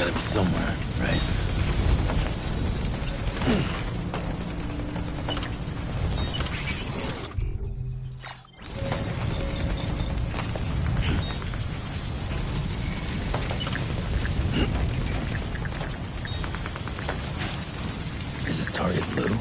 gotta be somewhere, right? Is this target blue?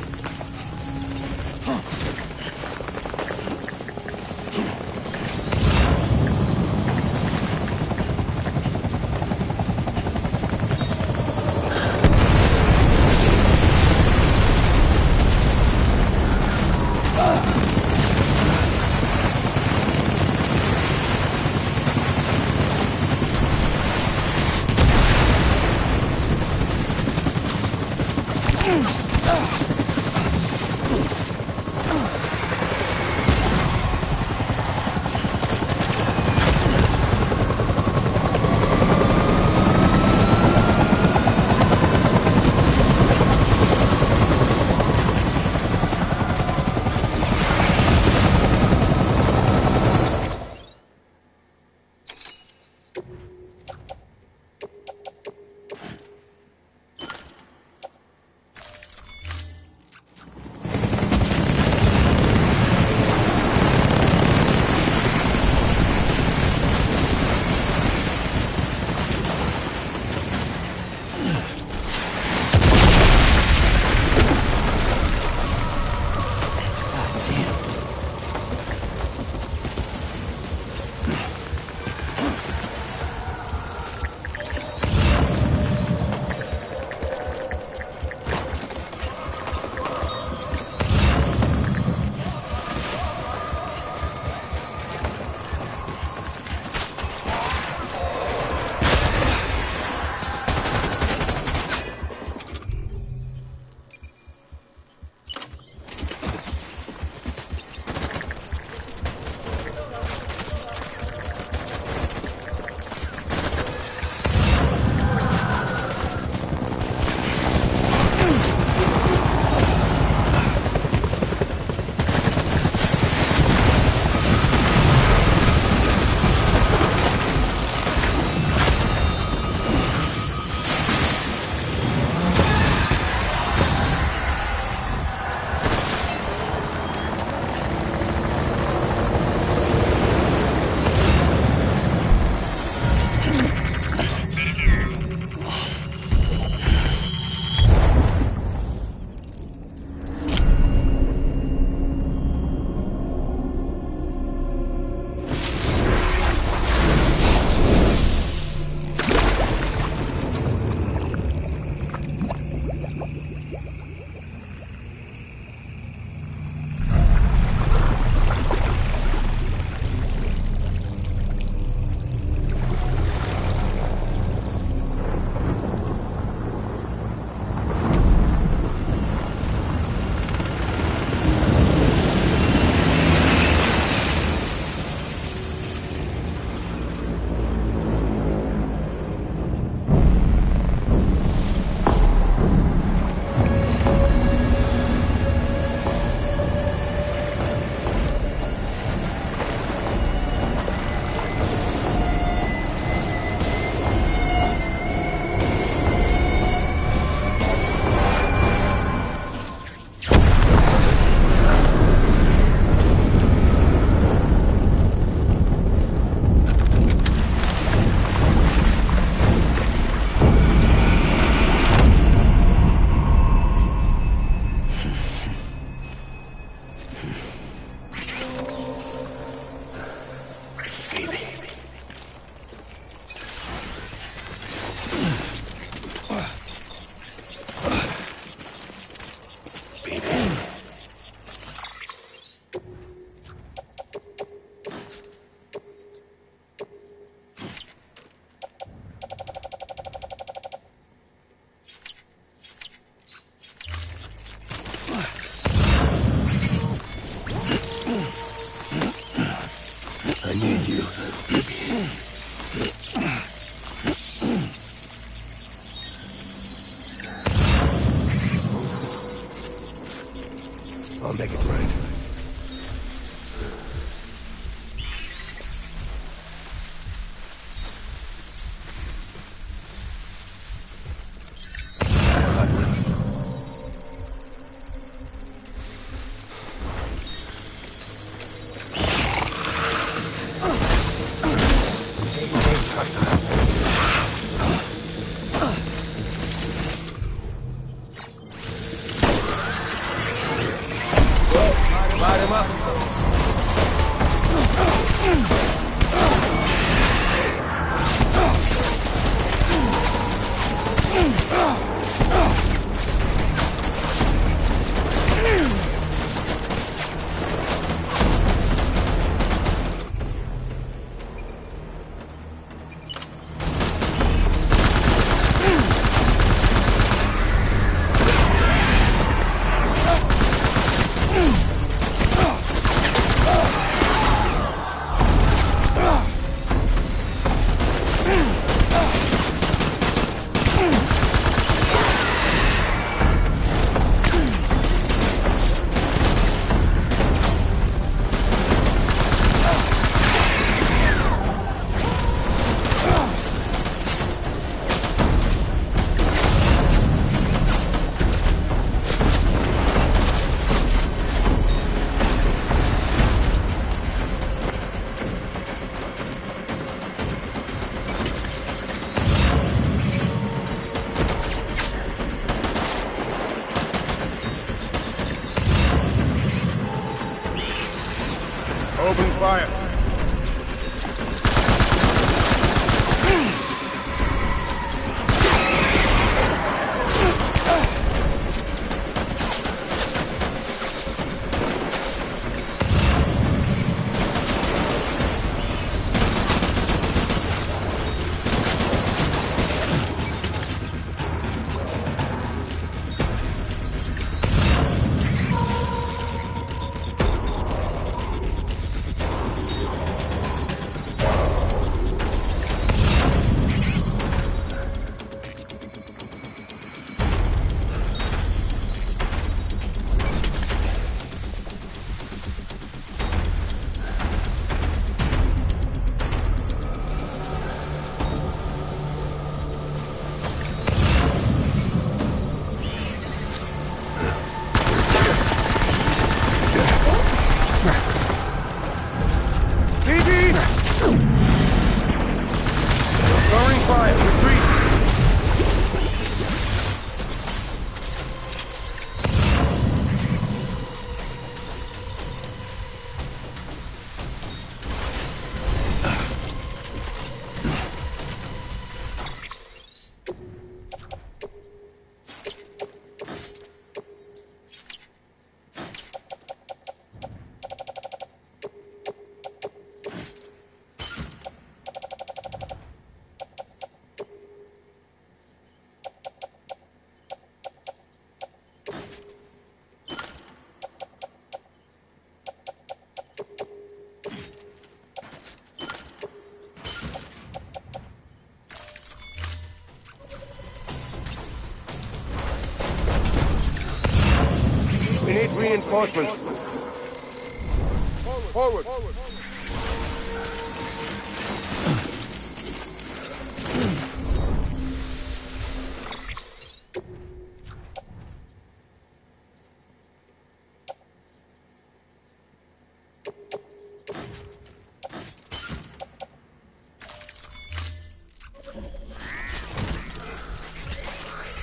I need you. I'll make it right. Got him Open fire. Throwing fire. Retreat. We need reinforcements. Forward.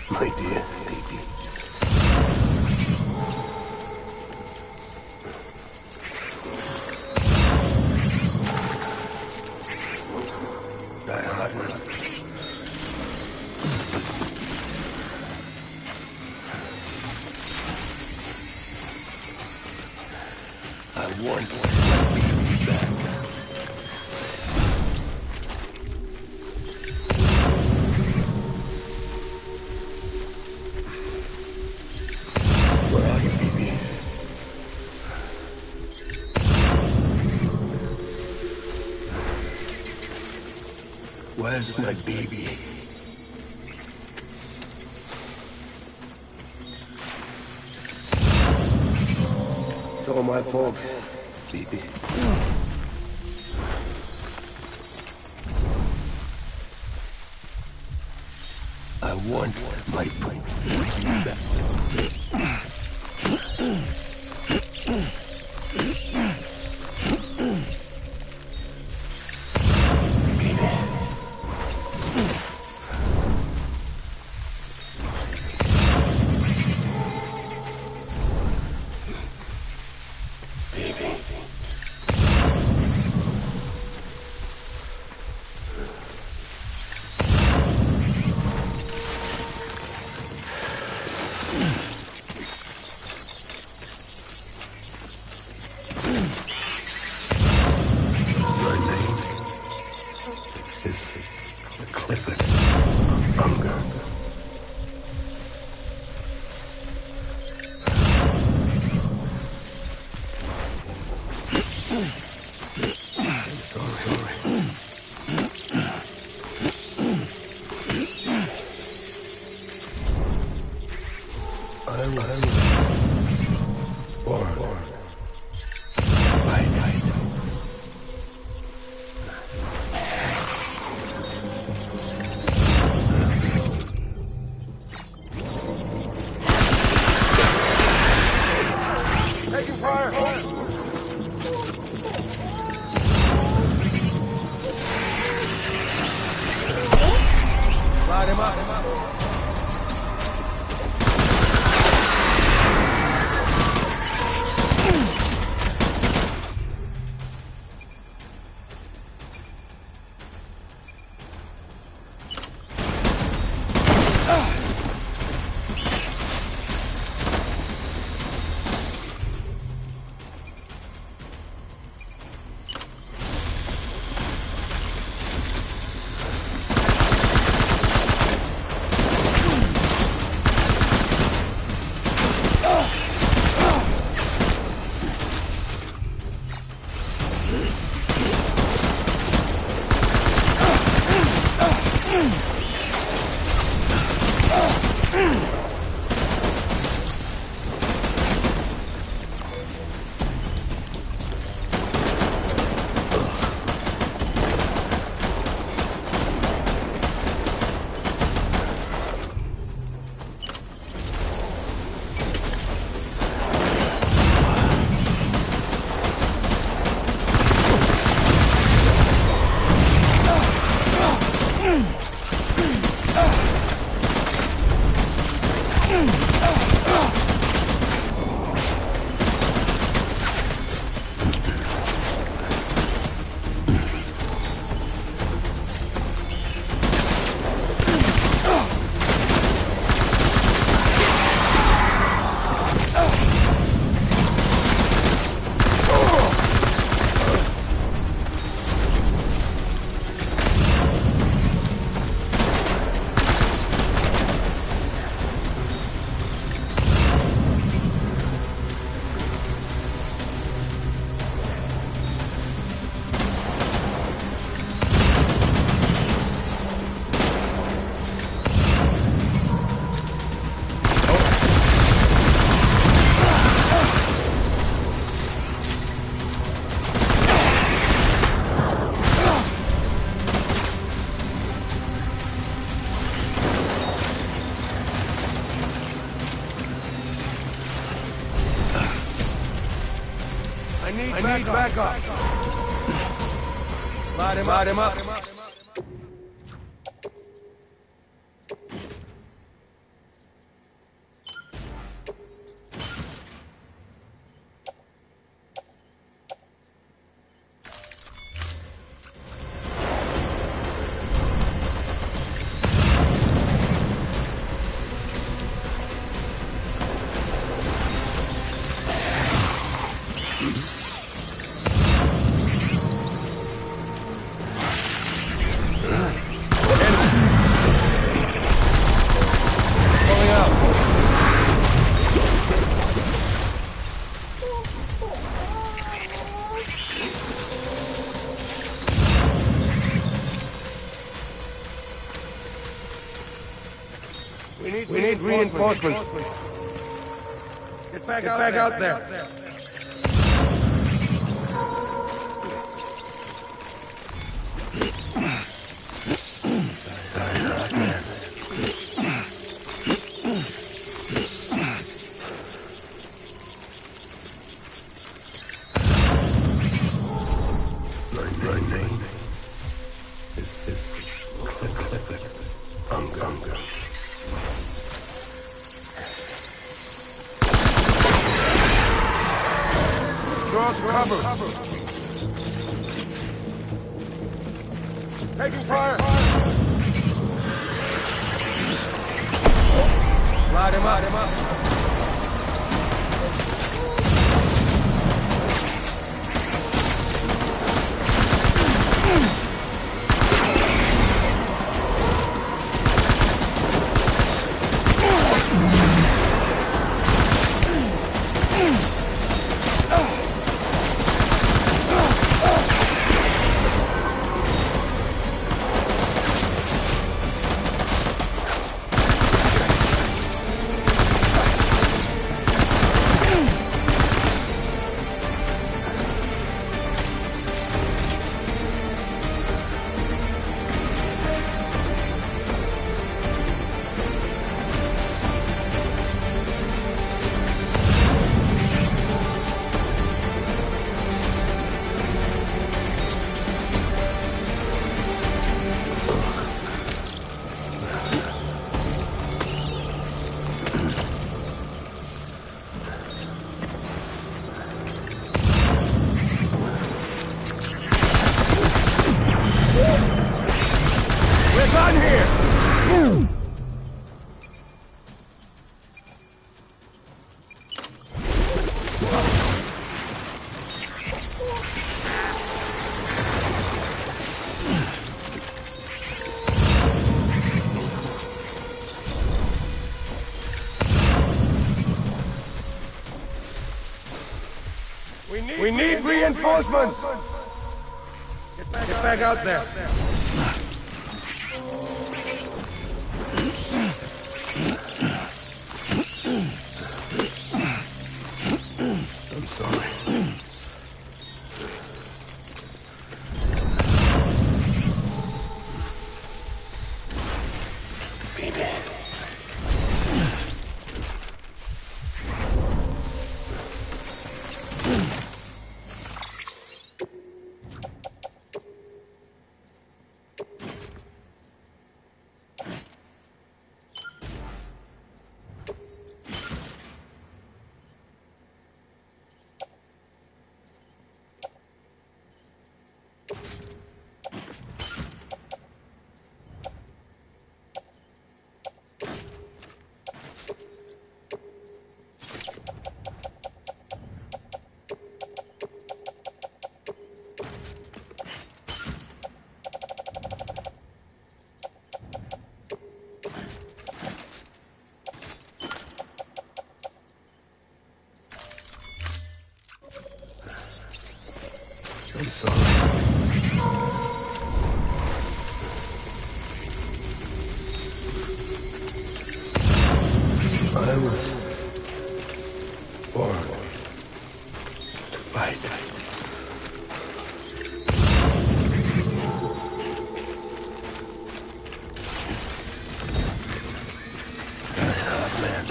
My dear baby. I want my baby back. Where are you, baby? Where's my baby? It's all my fault, baby. I want my baby back. Light him up. I need backup. Light him up. We need reinforcements. Get back out there. My name is Ungunga. Draw to cover. Taking fire. Light him up. We need reinforcements! Get back out there. I'm sorry. Baby. I'm sorry. I was born to fight. Man.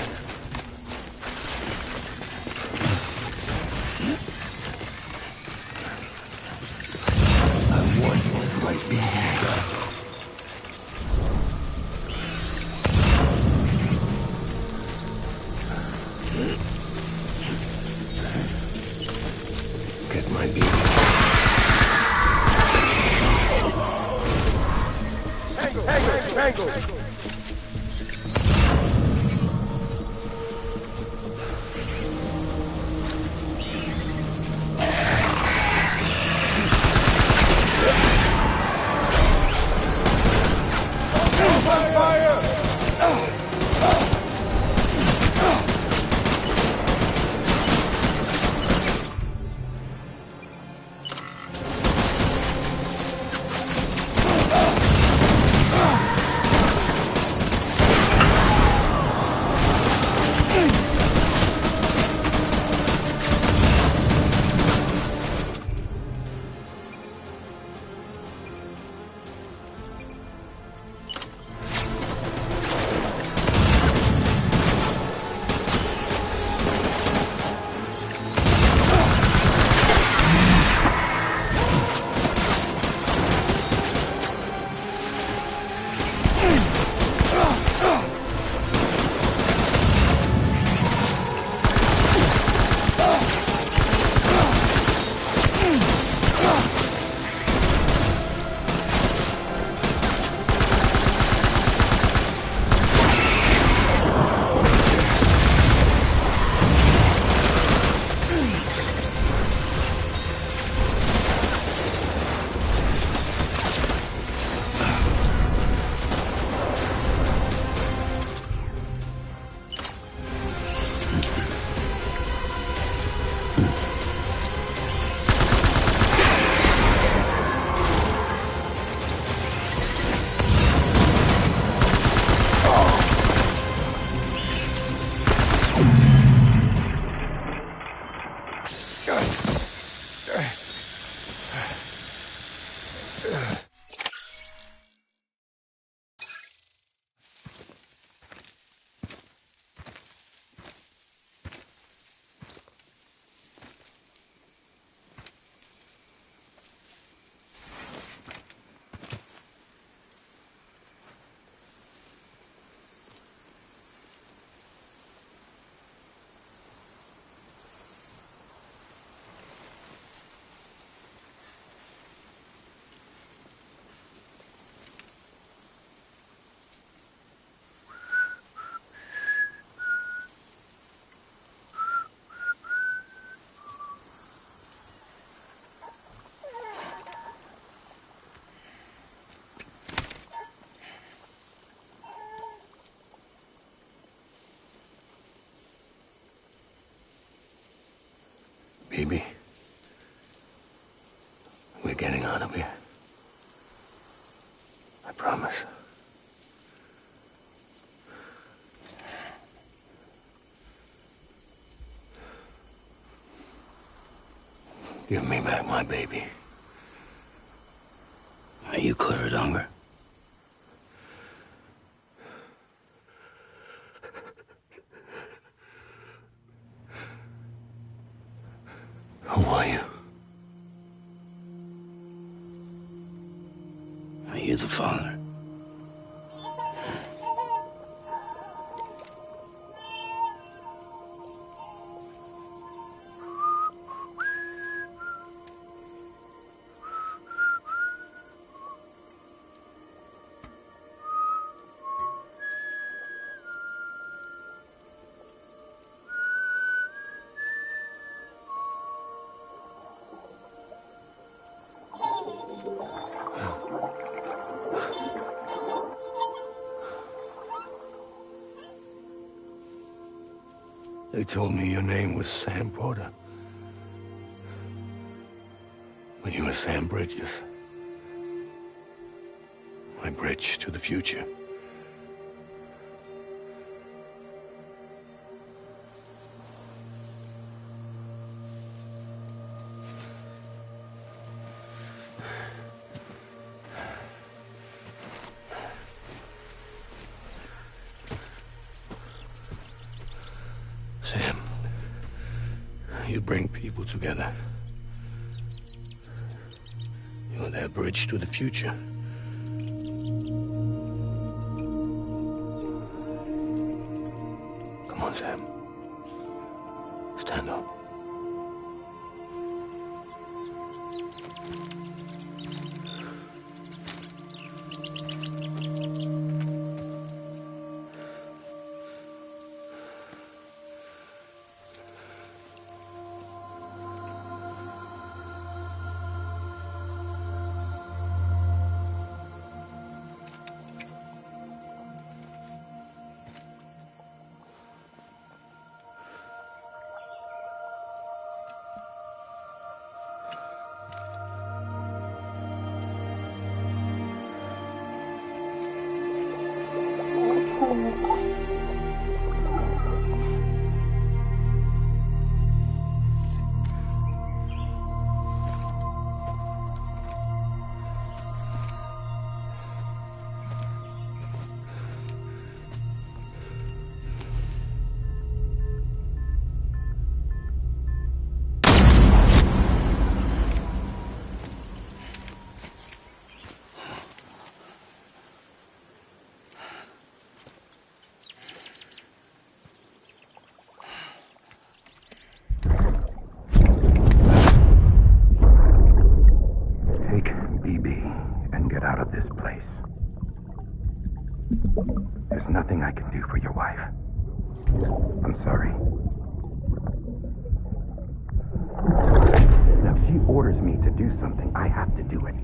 I want what might be done. Get my baby. Tango! Baby. out of here. I promise. Give me back my baby. Are you Clifford Unger? Who are you? Are you the father? They told me your name was Sam Porter. But you were Sam Bridges. My bridge to the future. Sam, you bring people together. You're their bridge to the future. Come on, Sam. Stand up. There's nothing I can do for your wife. I'm sorry. Now, if she orders me to do something, I have to do it.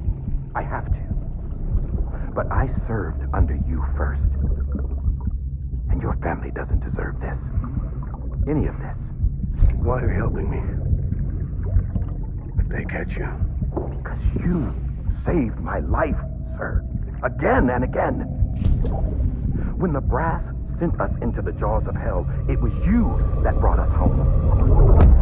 I have to. But I served under you first. And your family doesn't deserve this. Any of this. Why are you helping me? If they catch you. Because you saved my life, sir. Again and again. When the brass sent us into the jaws of hell, it was you that brought us home.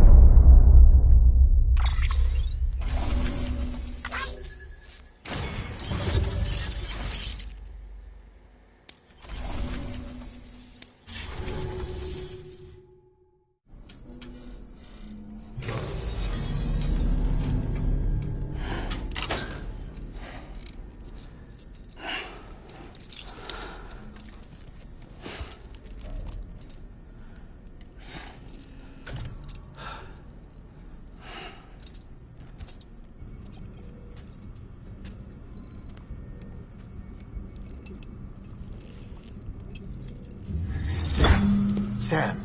Sam,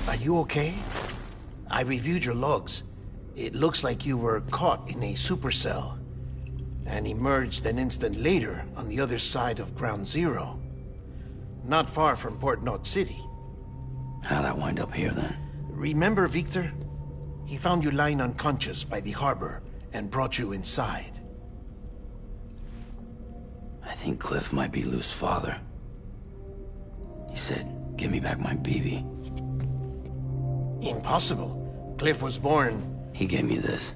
are you okay? I reviewed your logs. It looks like you were caught in a supercell and emerged an instant later on the other side of Ground Zero. Not far from Port Knot City. How'd I wind up here then? Remember Victor? He found you lying unconscious by the harbor and brought you inside. I think Cliff might be Lou's father. He said, give me back my BB. Impossible. Cliff was born... He gave me this.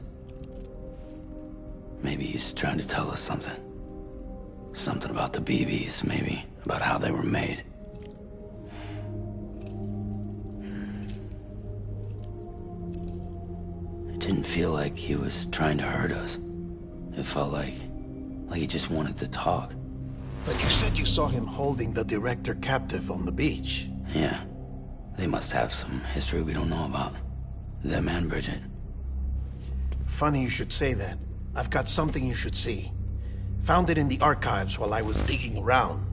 Maybe he's trying to tell us something. Something about the BBs, maybe. About how they were made. It didn't feel like he was trying to hurt us. It felt like he just wanted to talk. But you said you saw him holding the director captive on the beach. Yeah. They must have some history we don't know about. Them and Bridget. Funny you should say that. I've got something you should see. Found it in the archives while I was digging around.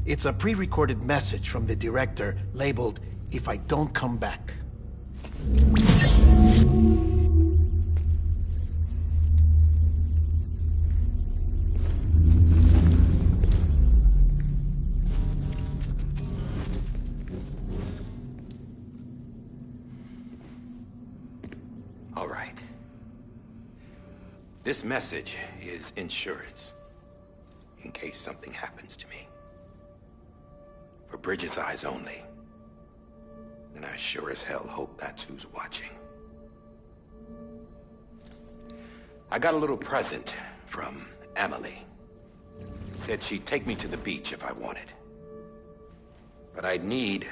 It's a pre-recorded message from the director labeled, "If I don't come back." All right. This message is insurance, in case something happens to me. For Bridget's eyes only. And I sure as hell hope that's who's watching. I got a little present from Emily. Said she'd take me to the beach if I wanted. But I'd need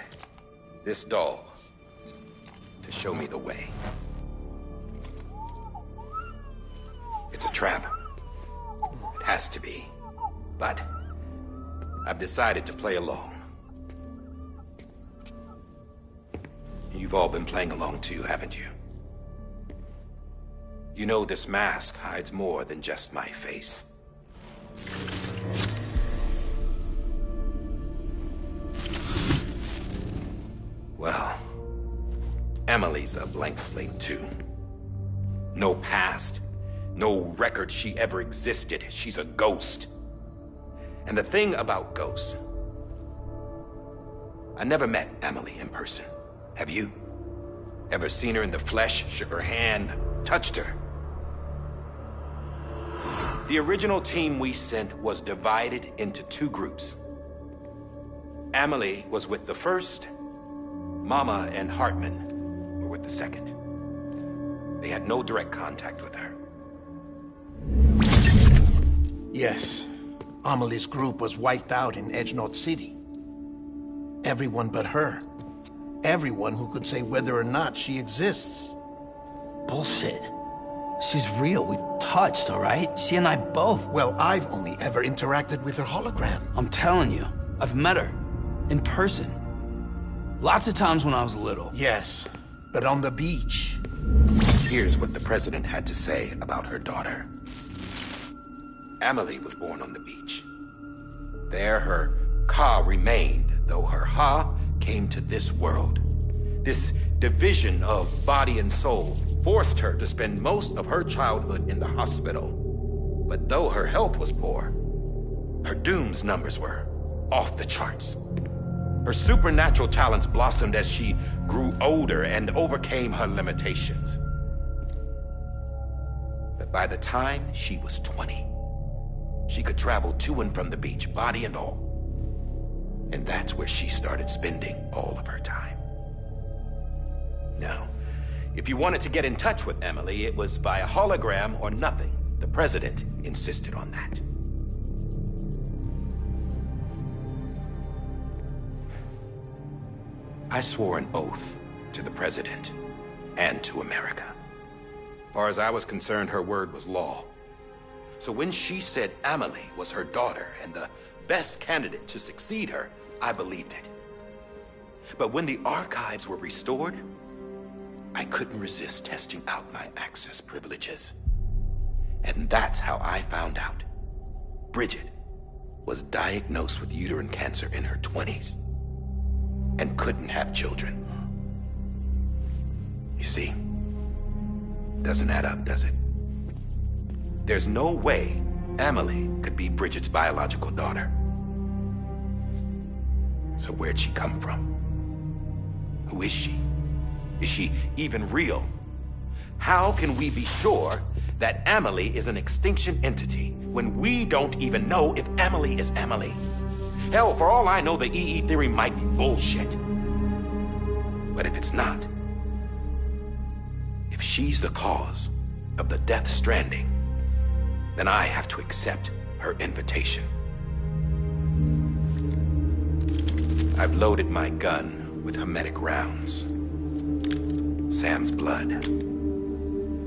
this doll to show me the way. It's a trap. It has to be. But I've decided to play along. You've all been playing along too, haven't you? You know this mask hides more than just my face. Well, Emily's a blank slate too. No past. No record she ever existed. She's a ghost. And the thing about ghosts... I never met Emily in person. Have you? Ever seen her in the flesh, shook her hand, touched her? The original team we sent was divided into two groups. Emily was with the first. Mama and Hartman were with the second. They had no direct contact with her. Yes. Amelie's group was wiped out in Edge Knot City. Everyone but her. Everyone who could say whether or not she exists. Bullshit. She's real. We've touched, all right? She and I both. Well, I've only ever interacted with her hologram. I'm telling you, I've met her. In person. Lots of times when I was little. Yes, but on the beach. Here's what the president had to say about her daughter. Emily was born on the beach. There her Ka remained, though her Ha came to this world. This division of body and soul forced her to spend most of her childhood in the hospital. But though her health was poor, her Doom's numbers were off the charts. Her supernatural talents blossomed as she grew older and overcame her limitations. But by the time she was 20, she could travel to and from the beach, body and all. And that's where she started spending all of her time. Now, if you wanted to get in touch with Emily, it was via hologram or nothing. The president insisted on that. I swore an oath to the president and to America. As far as I was concerned, her word was law. So when she said Emily was her daughter and the best candidate to succeed her, I believed it. But when the archives were restored, I couldn't resist testing out my access privileges. And that's how I found out. Bridget was diagnosed with uterine cancer in her 20s and couldn't have children. You see, doesn't add up, does it? There's no way Emily could be Bridget's biological daughter. So where'd she come from? Who is she? Is she even real? How can we be sure that Amelie is an extinction entity when we don't even know if Amelie is Amelie. Hell, for all I know, the EE theory might be bullshit. But if it's not, if she's the cause of the Death Stranding, then I have to accept her invitation. I've loaded my gun with hermetic rounds. Sam's blood.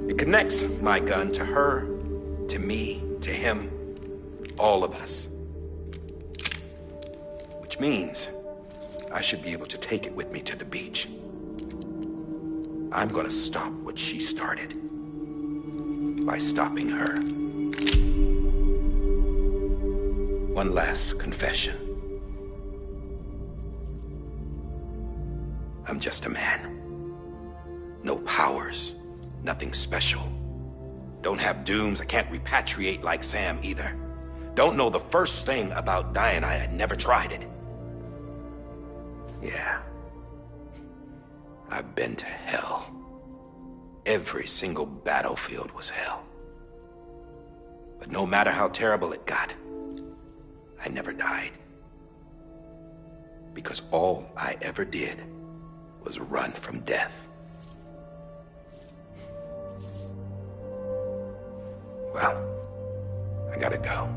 It connects my gun to her, to me, to him, all of us. Which means I should be able to take it with me to the beach. I'm gonna stop what she started by stopping her. One last confession. I'm just a man. No powers, nothing special. Don't have dooms, I can't repatriate like Sam either. Don't know the first thing about dying, I had never tried it. Yeah. I've been to hell. Every single battlefield was hell. But no matter how terrible it got, I never died. Because all I ever did was run from death. Well, I gotta go.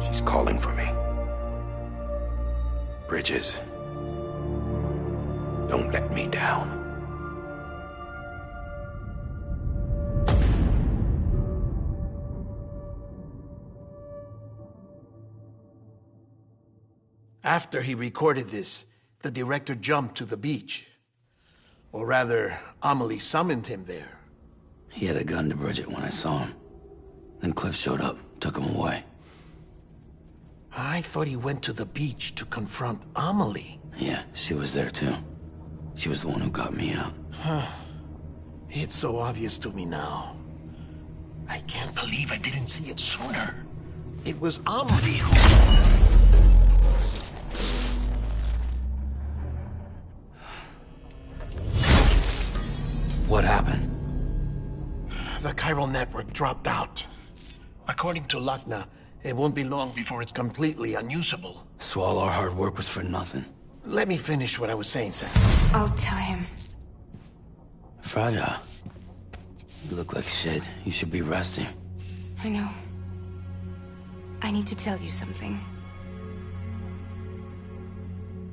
She's calling for me. Bridges, don't let me down. After he recorded this, the director jumped to the beach. Or rather, Amelie summoned him there. He had a gun to Bridget when I saw him. Then Cliff showed up, took him away. I thought he went to the beach to confront Amelie. Yeah, she was there too. She was the one who got me out. It's so obvious to me now. I can't believe I didn't see it sooner. It was Amelie who... What happened? The chiral network dropped out. According to Lochner, it won't be long before it's completely unusable. So all our hard work was for nothing. Let me finish what I was saying, Sam. I'll tell him. Fragile. You look like shit. You should be resting. I know. I need to tell you something.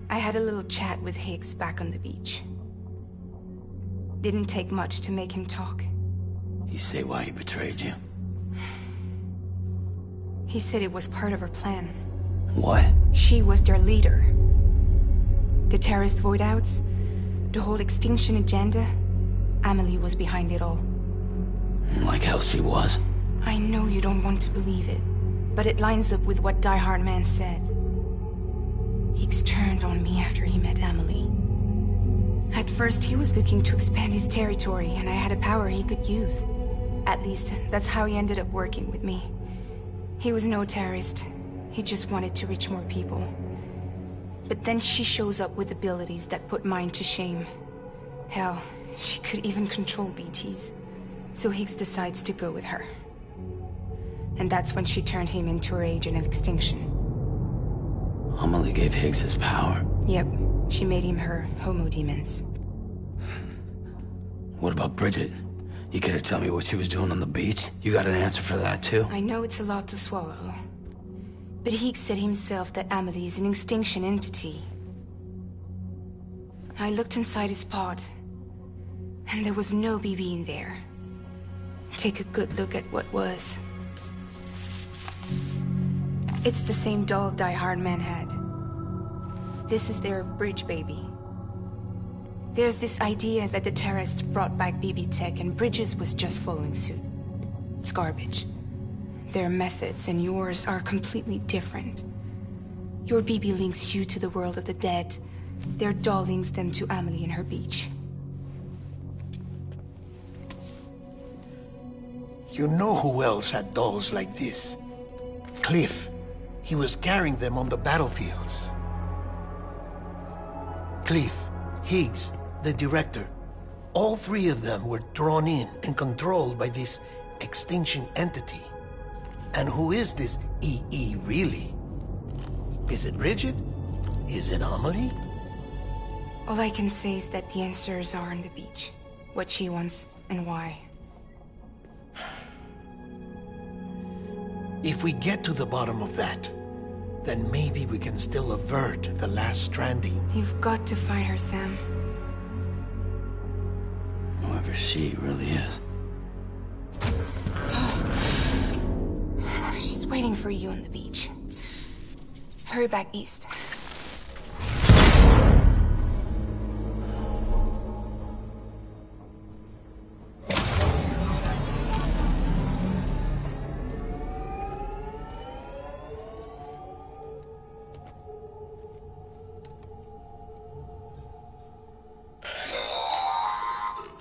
I had a little chat with Higgs back on the beach. Didn't take much to make him talk. You say why he betrayed you? He said it was part of her plan. What? She was their leader. The terrorist voidouts, the whole extinction agenda, Amelie was behind it all. Like hell she was. I know you don't want to believe it, but it lines up with what Die Hard Man said. Higgs turned on me after he met Amelie. At first, he was looking to expand his territory, and I had a power he could use. At least, that's how he ended up working with me. He was no terrorist. He just wanted to reach more people. But then she shows up with abilities that put mine to shame. Hell, she could even control BTs. So Higgs decides to go with her. And that's when she turned him into her agent of extinction. Amelie gave Higgs his power. Yep. She made him her Homo Demons. What about Bridget? You care to tell me what she was doing on the beach? You got an answer for that too? I know it's a lot to swallow. But Higgs said himself that Amelie is an extinction entity. I looked inside his pod, and there was no BB in there. Take a good look at what was. It's the same doll Die Hard Man had. This is their bridge baby. There's this idea that the terrorists brought back BB tech and Bridges was just following suit. It's garbage. Their methods and yours are completely different. Your BB links you to the world of the dead. Their doll links them to Amelie and her beach. You know who else had dolls like this? Cliff. He was carrying them on the battlefields. Cliff, Higgs, the director, all three of them were drawn in and controlled by this extinction entity. And who is this EE really? Is it Bridget? Is it Amelie? All I can say is that the answers are on the beach. What she wants and why. If we get to the bottom of that, then maybe we can still avert the last stranding. You've got to find her, Sam. Whoever she really is. She's waiting for you on the beach. Hurry back east.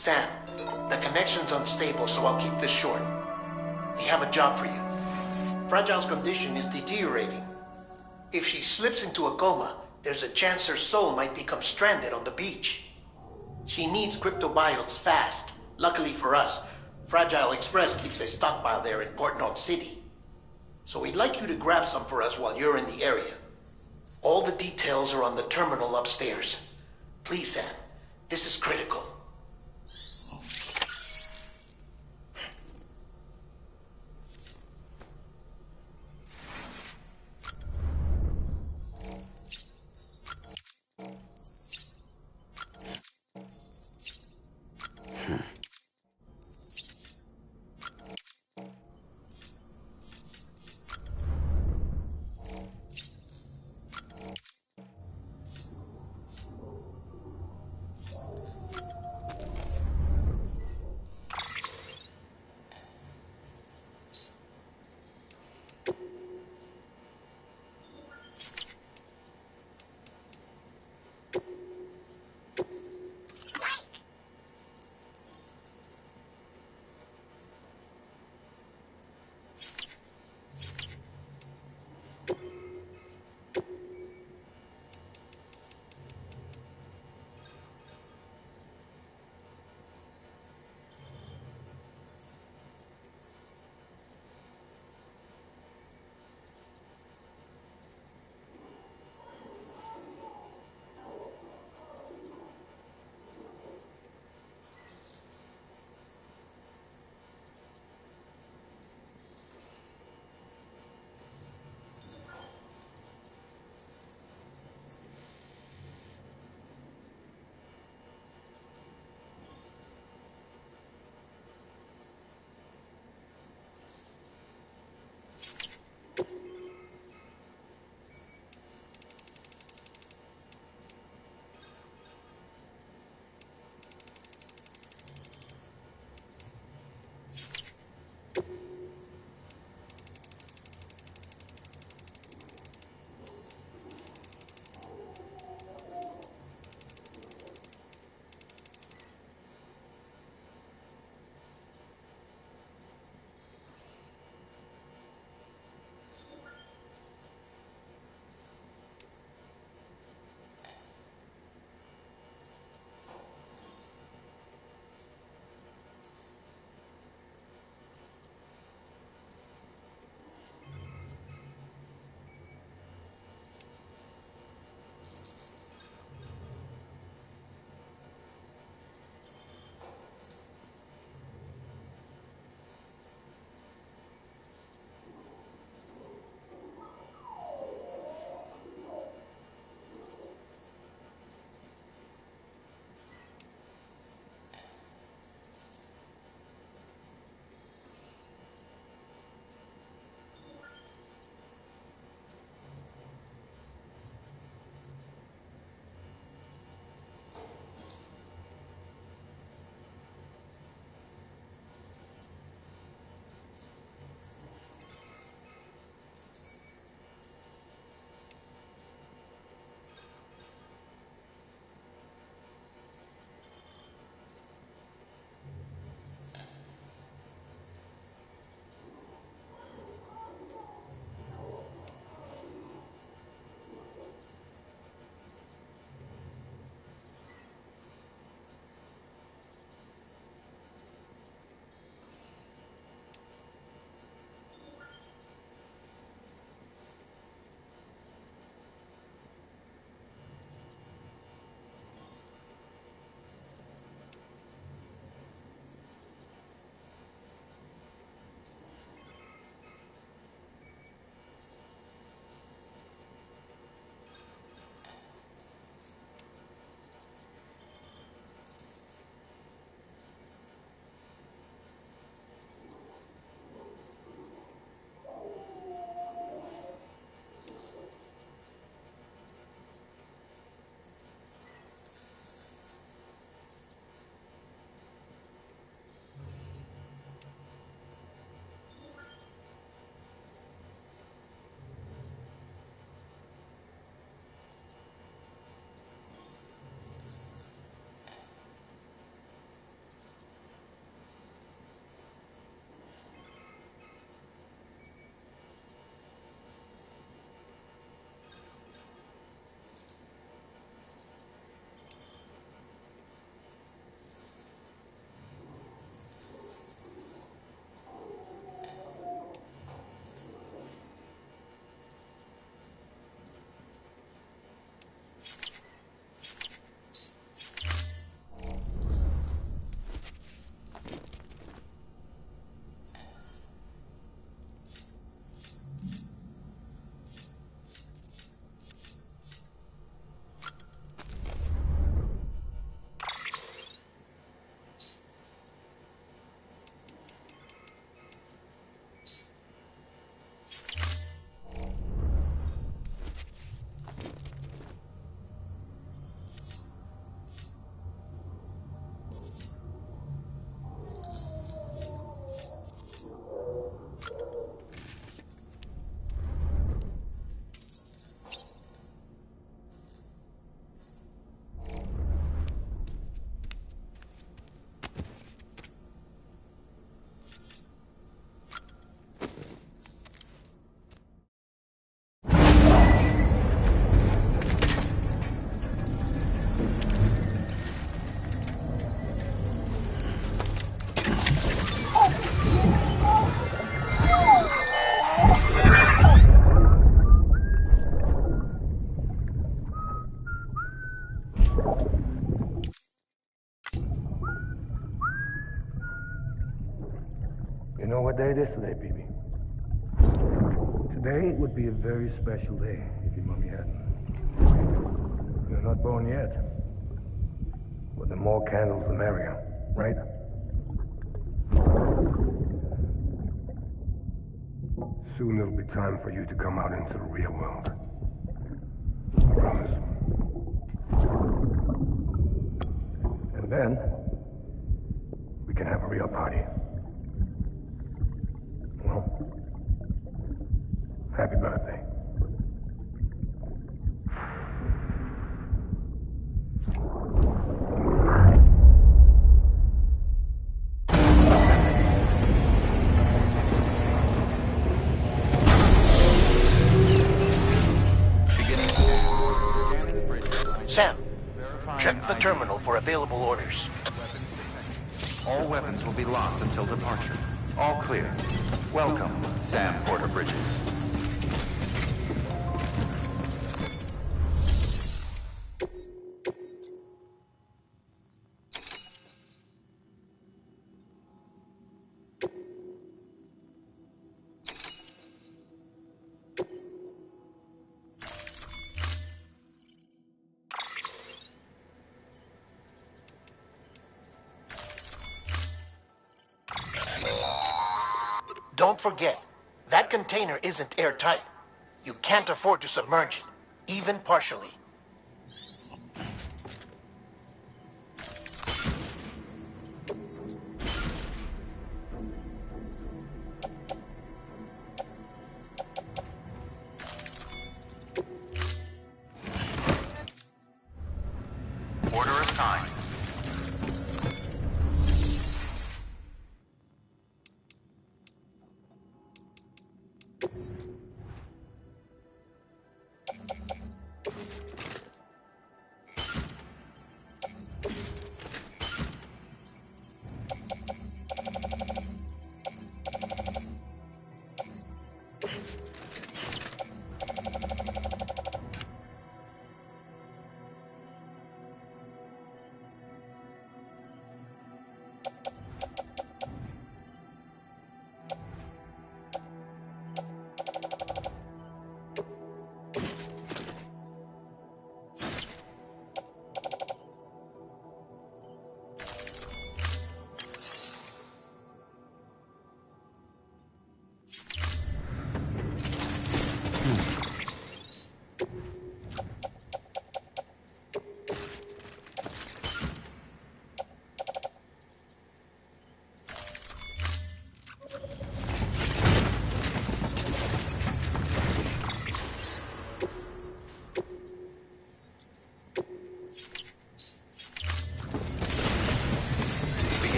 Sam, the connection's unstable, so I'll keep this short. We have a job for you. Fragile's condition is deteriorating. If she slips into a coma, there's a chance her soul might become stranded on the beach. She needs cryptobiotes fast. Luckily for us, Fragile Express keeps a stockpile there in Port North City. So we'd like you to grab some for us while you're in the area. All the details are on the terminal upstairs. Please, Sam, this is critical. You know what day it is today, BB? Today would be a very special day if your mommy hadn't. You're not born yet. But the more candles, the merrier, right? Soon it'll be time for you to come out into the real world. I promise. And then, we can have a real party. Well, happy birthday. Sam, check the terminal for available orders. All weapons will be locked until departure. All clear. Welcome, Sam Porter Bridges. Don't forget, that container isn't airtight. You can't afford to submerge it, even partially. Order assigned.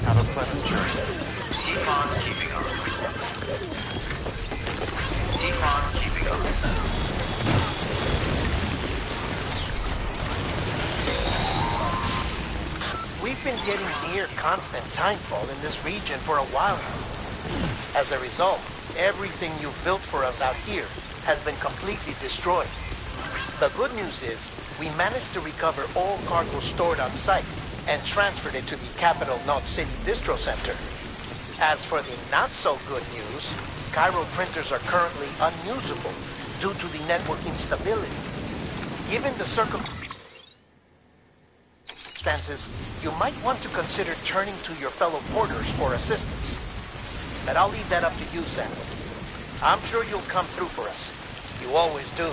Have a pleasant journey. Keep on keeping on. Keep on keeping on. We've been getting near constant timefall in this region for a while now. As a result, everything you've built for us out here has been completely destroyed. The good news is, we managed to recover all cargo stored on site and transferred it to the Capital Knot City Distro Center. As for the not-so-good news, Cairo printers are currently unusable due to the network instability. Given the circumstances, you might want to consider turning to your fellow porters for assistance. But I'll leave that up to you, Sam. I'm sure you'll come through for us. You always do.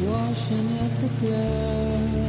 Washing at the ground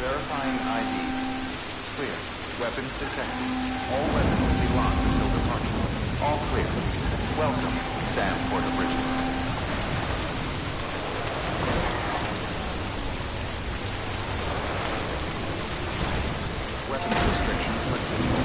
Verifying ID. Clear. Weapons detected. All weapons will be locked until departure. All clear. Welcome, Sam Porter Bridges. Weapons restrictions lifted.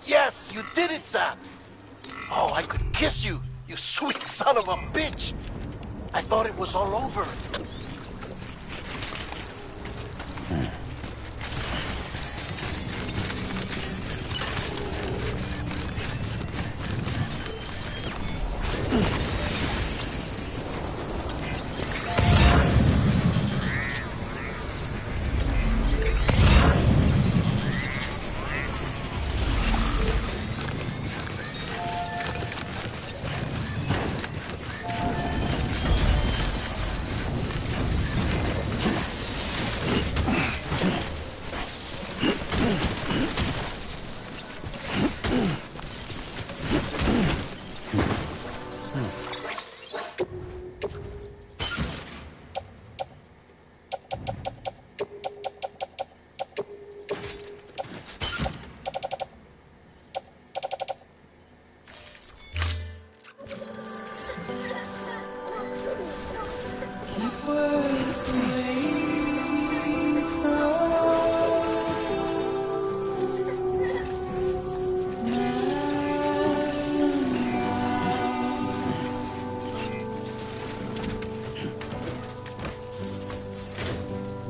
Yes, you did it, Sam! Oh, I could kiss you, you sweet son of a bitch! I thought it was all over.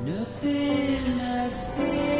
Nothing I say.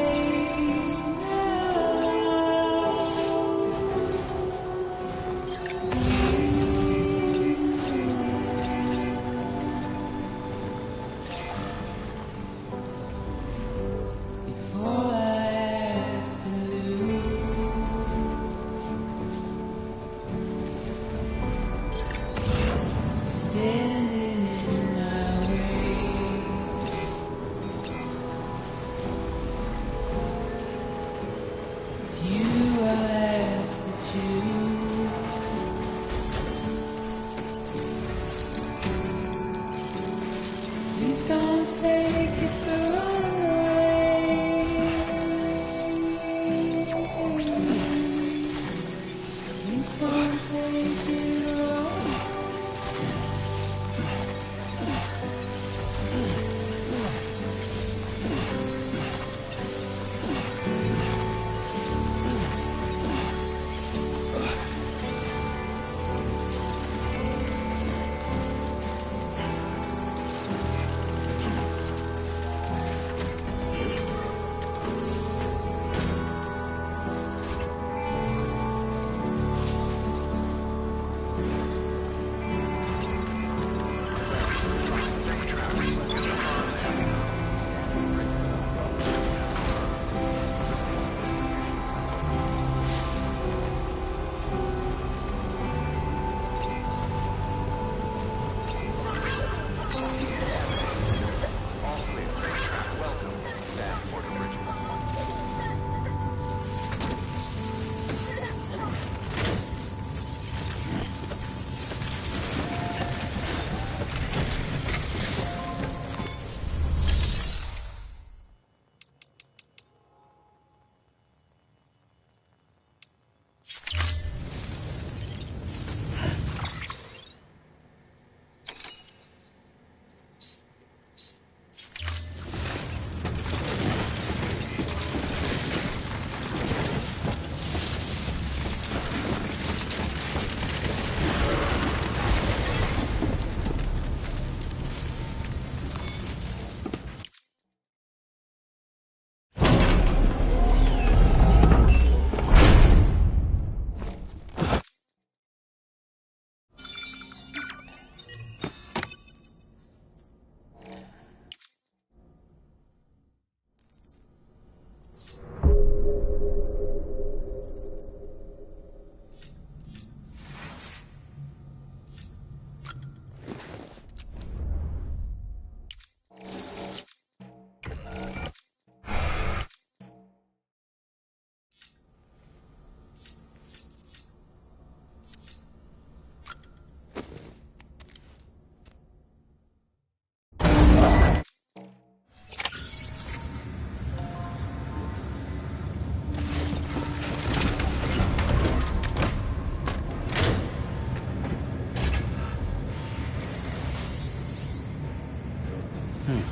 Begin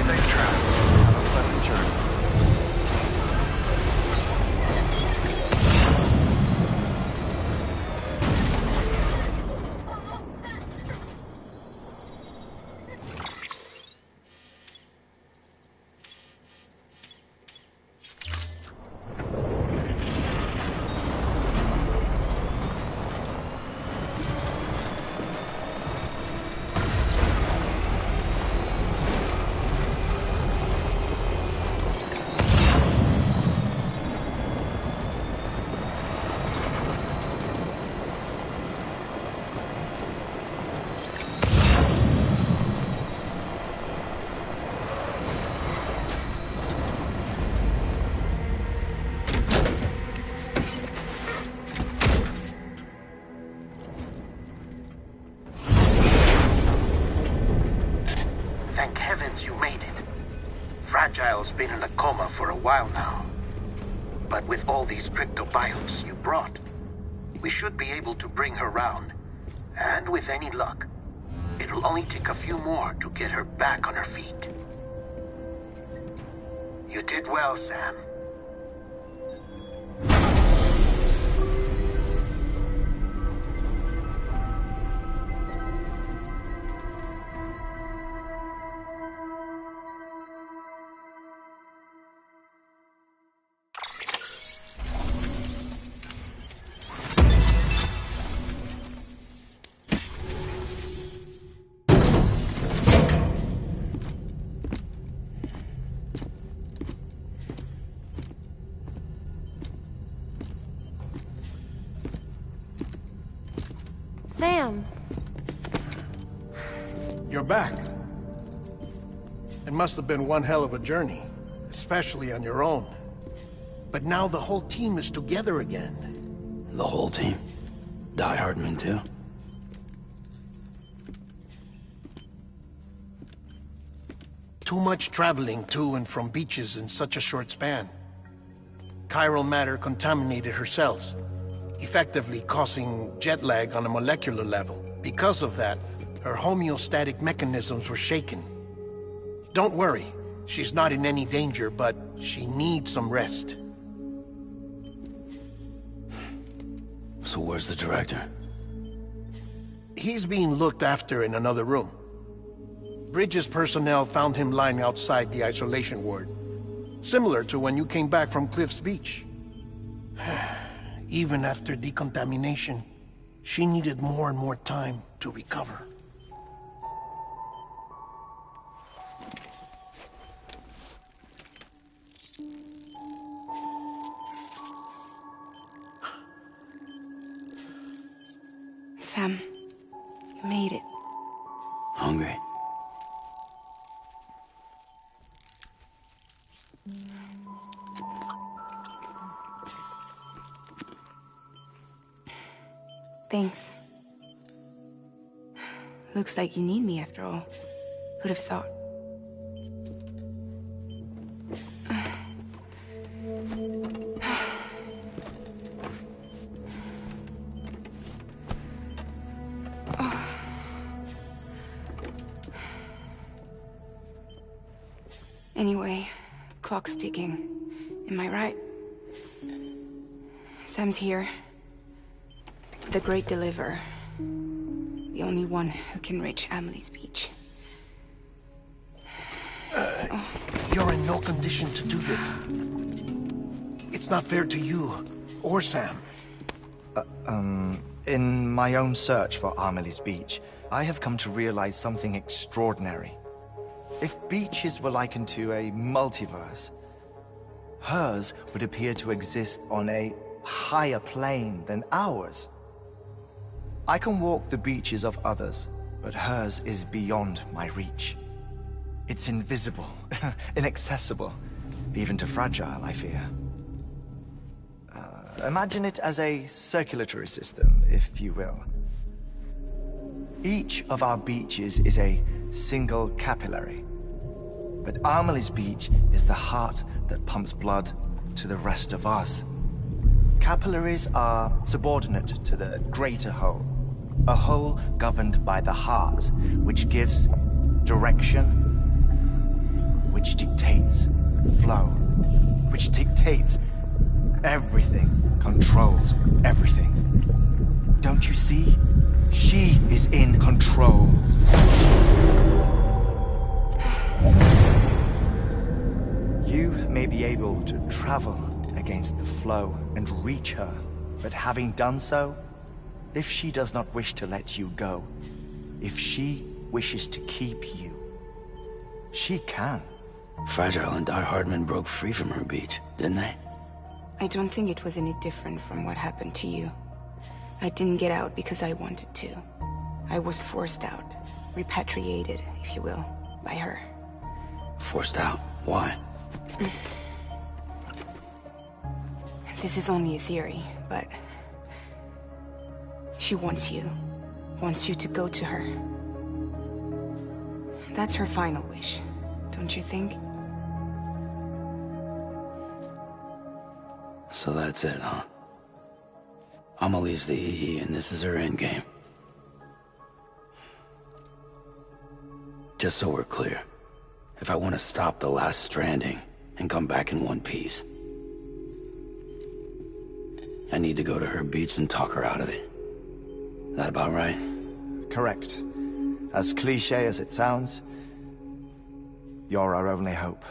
safe travels. Have a pleasant journey. Thank heavens you made it. Fragile's been in a coma for a while now. But with all these cryptobiotes you brought, we should be able to bring her round. And with any luck, it'll only take a few more to get her back on her feet. You did well, Sam. Sam! You're back. It must have been one hell of a journey, especially on your own. But now the whole team is together again. The whole team? Die Hardman too? Too much traveling to and from beaches in such a short span. Chiral matter contaminated her cells, effectively causing jet lag on a molecular level. Because of that, her homeostatic mechanisms were shaken. Don't worry, she's not in any danger, but she needs some rest. So where's the director? He's being looked after in another room. Bridges personnel found him lying outside the isolation ward. Similar to when you came back from Cliff's Beach. Even after decontamination, she needed more and more time to recover. Sam, you made it. Hungry? Thanks. Looks like you need me after all. Who'd have thought? Anyway, clock's ticking. Am I right? Sam's here. The Great Deliverer. The only one who can reach Amelie's Beach. You're in no condition to do this. It's not fair to you, or Sam. In my own search for Amelie's Beach, I have come to realize something extraordinary. If beaches were likened to a multiverse, hers would appear to exist on a higher plane than ours. I can walk the beaches of others, but hers is beyond my reach. It's invisible, inaccessible, even to Fragile, I fear. Imagine it as a circulatory system, if you will. Each of our beaches is a single capillary, but Amelie's Beach is the heart that pumps blood to the rest of us. capillaries are subordinate to the greater whole. A whole governed by the heart, which gives direction, which dictates flow, which dictates everything, controls everything. Don't you see? She is in control. You may be able to travel against the flow and reach her, but having done so, if she does not wish to let you go, if she wishes to keep you, she can. Fragile and Die Hardman broke free from her beach, didn't they? I don't think it was any different from what happened to you. I didn't get out because I wanted to. I was forced out. Repatriated, if you will, by her. Forced out? Why? This is only a theory, but... she wants you. Wants you to go to her. That's her final wish, don't you think? So that's it, huh? Amelie's the EE, and this is her endgame. Just so we're clear, if I want to stop the last stranding and come back in one piece, I need to go to her beach and talk her out of it. That about right? Correct. As cliché as it sounds, you're our only hope.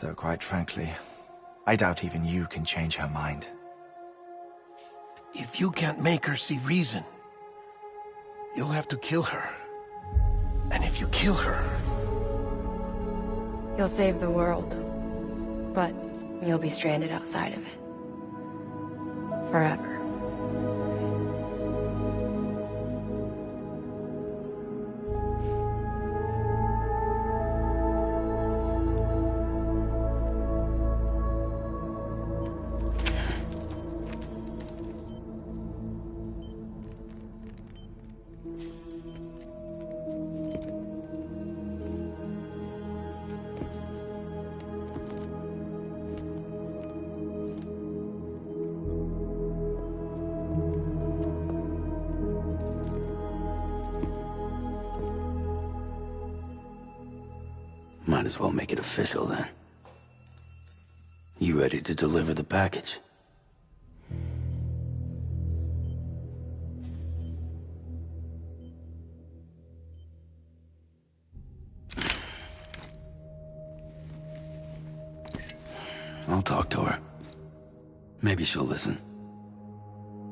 Though quite frankly, I doubt even you can change her mind. If you can't make her see reason, you'll have to kill her. And if you kill her... You'll save the world, but you'll be stranded outside of it. Forever. Might as well make it official then. You ready to deliver the package? I'll talk to her. Maybe she'll listen.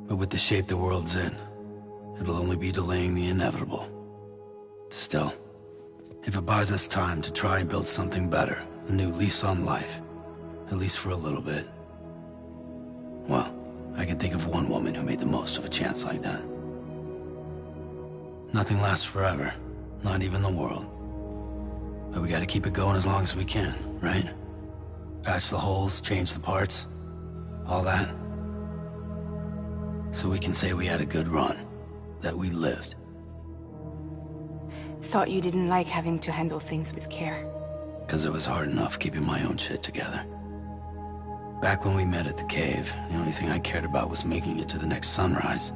But with the shape the world's in, it'll only be delaying the inevitable. Still, if it buys us time to try and build something better, a new lease on life, at least for a little bit, well, I can think of one woman who made the most of a chance like that. Nothing lasts forever, not even the world. But we gotta keep it going as long as we can, right? Patch the holes, change the parts, all that. So we can say we had a good run, that we lived. Thought you didn't like having to handle things with care. 'Cause it was hard enough keeping my own shit together. Back when we met at the cave, the only thing I cared about was making it to the next sunrise.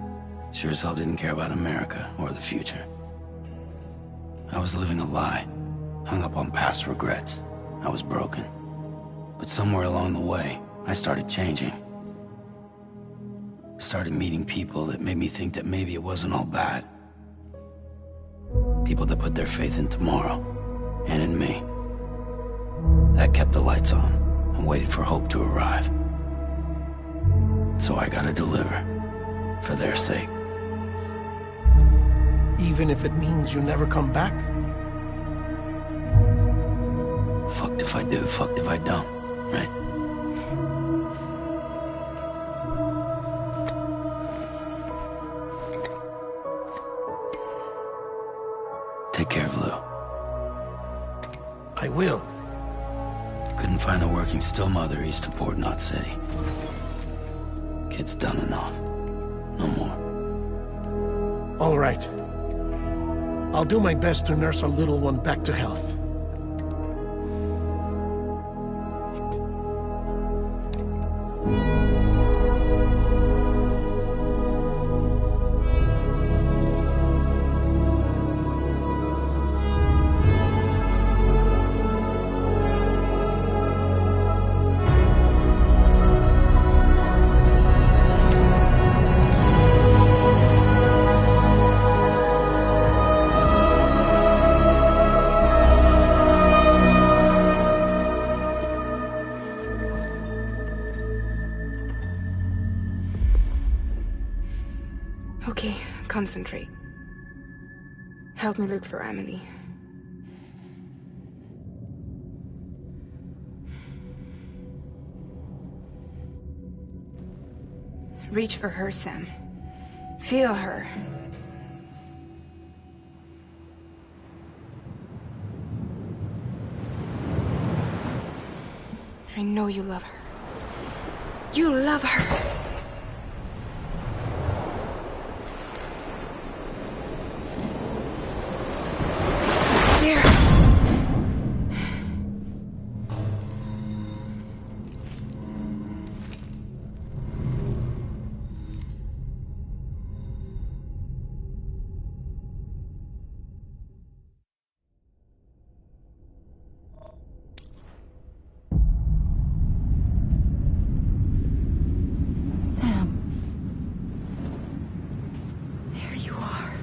Sure as hell didn't care about America or the future. I was living a lie, hung up on past regrets. I was broken. But somewhere along the way, I started changing. Started meeting people that made me think that maybe it wasn't all bad. People that put their faith in tomorrow, and in me. That kept the lights on, and waited for hope to arrive. So I gotta deliver, for their sake. Even if it means you never come back? Fucked if I do, fucked if I don't, right? Take care of Lou. I will. Couldn't find a working still mother east of Port Knot City. Kid's done enough. No more. All right. I'll do my best to nurse our little one back to health. Okay, concentrate. Help me look for Amelie. Reach for her, Sam. Feel her. I know you love her. You love her! There! Sam. There you are.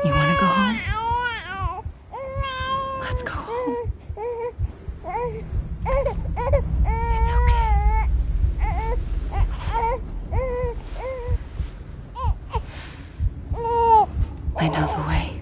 You want to go home? Let's go home. It's okay. I know the way.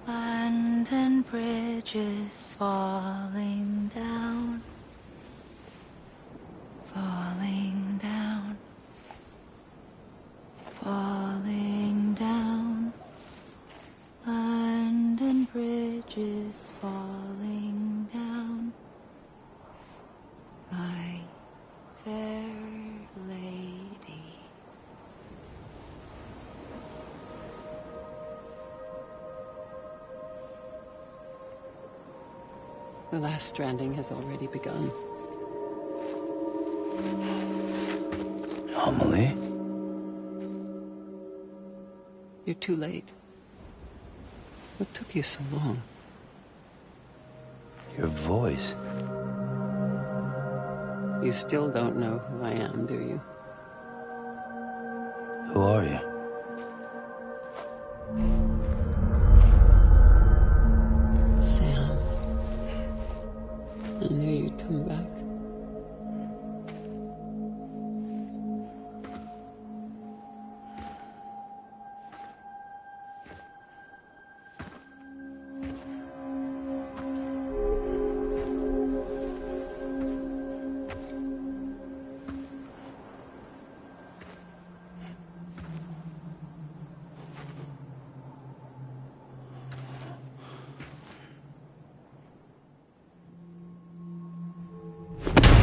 London Bridge is falling down, falling down, falling down. London Bridge is falling down, my fair lady. The last stranding has already begun. Amelie? You're too late. What took you so long? Your voice. You still don't know who I am, do you? Who are you? Sam. I knew you'd come back.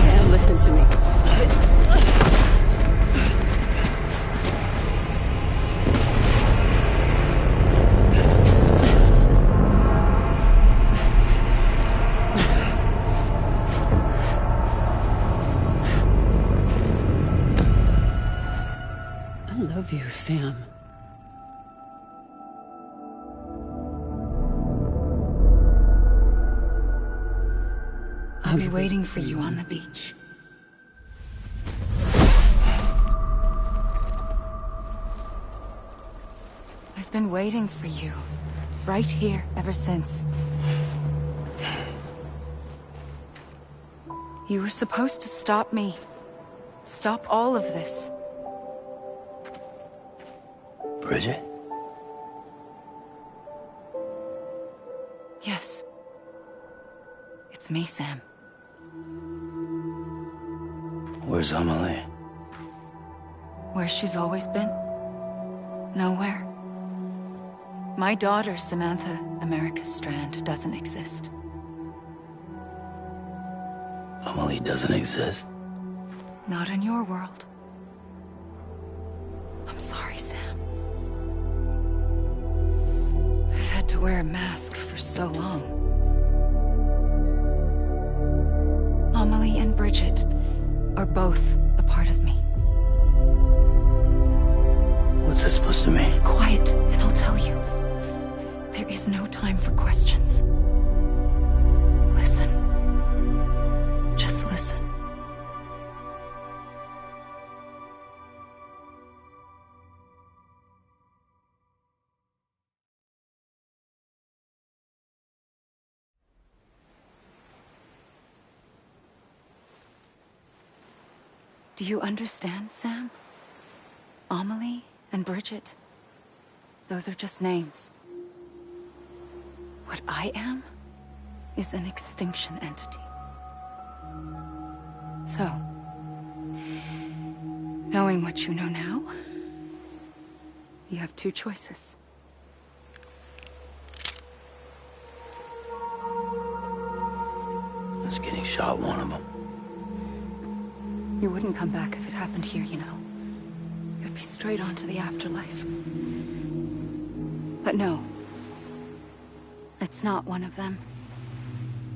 Sam, listen to me. I love you, Sam. I'll be waiting for you on the beach. I've been waiting for you, right here, ever since. You were supposed to stop me. Stop all of this. Bridget? Yes. It's me, Sam. Where's Amelie? Where she's always been? Nowhere. My daughter, Samantha America Strand, doesn't exist. Amelie doesn't exist? Not in your world. I'm sorry, Sam. I've had to wear a mask for so long. Amelie and Bridget are both a part of me. What's this supposed to mean? Quiet, and I'll tell you. There is no time for questions. Listen. Just listen. Do you understand, Sam? Amelie and Bridget, those are just names. What I am is an extinction entity. So, knowing what you know now, you have two choices. Is getting shot one of them? You wouldn't come back if it happened here, you know. You'd be straight on to the afterlife. But no. It's not one of them.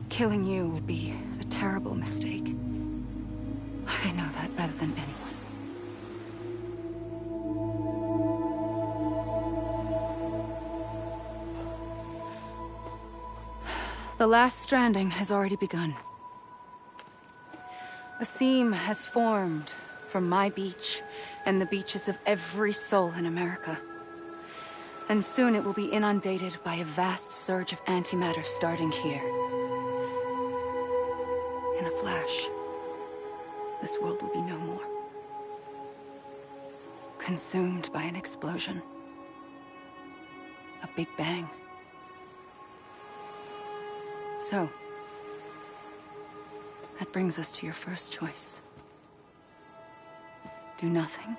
Killing you would be a terrible mistake. I know that better than anyone. The last stranding has already begun. A seam has formed from my beach and the beaches of every soul in America. And soon it will be inundated by a vast surge of antimatter starting here. In a flash, this world will be no more. Consumed by an explosion. A big bang. So, that brings us to your first choice. Do nothing.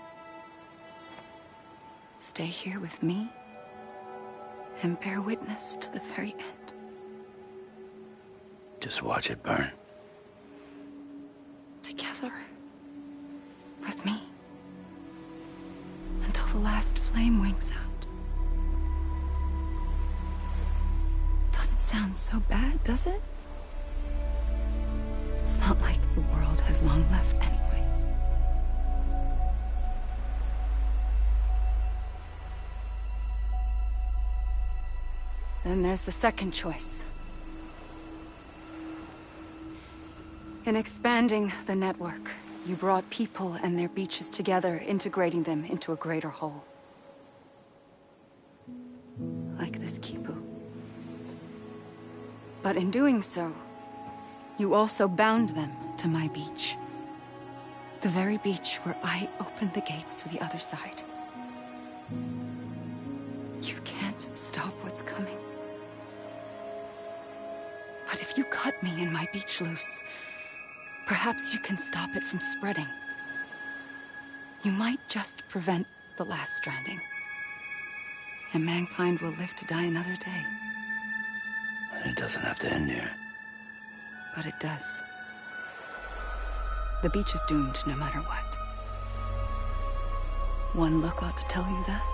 Stay here with me and bear witness to the very end. Just watch it burn. Together. With me. Until the last flame winks out. Doesn't sound so bad, does it? It's not like the world has long left anyway. Then there's the second choice. In expanding the network, you brought people and their beaches together, integrating them into a greater whole. Like this Kipu. But in doing so, you also bound them to my beach. The very beach where I opened the gates to the other side. You can't stop what's coming. But if you cut me and my beach loose, perhaps you can stop it from spreading. You might just prevent the last stranding. And mankind will live to die another day. And it doesn't have to end here. But it does. The beach is doomed no matter what. One look ought to tell you that.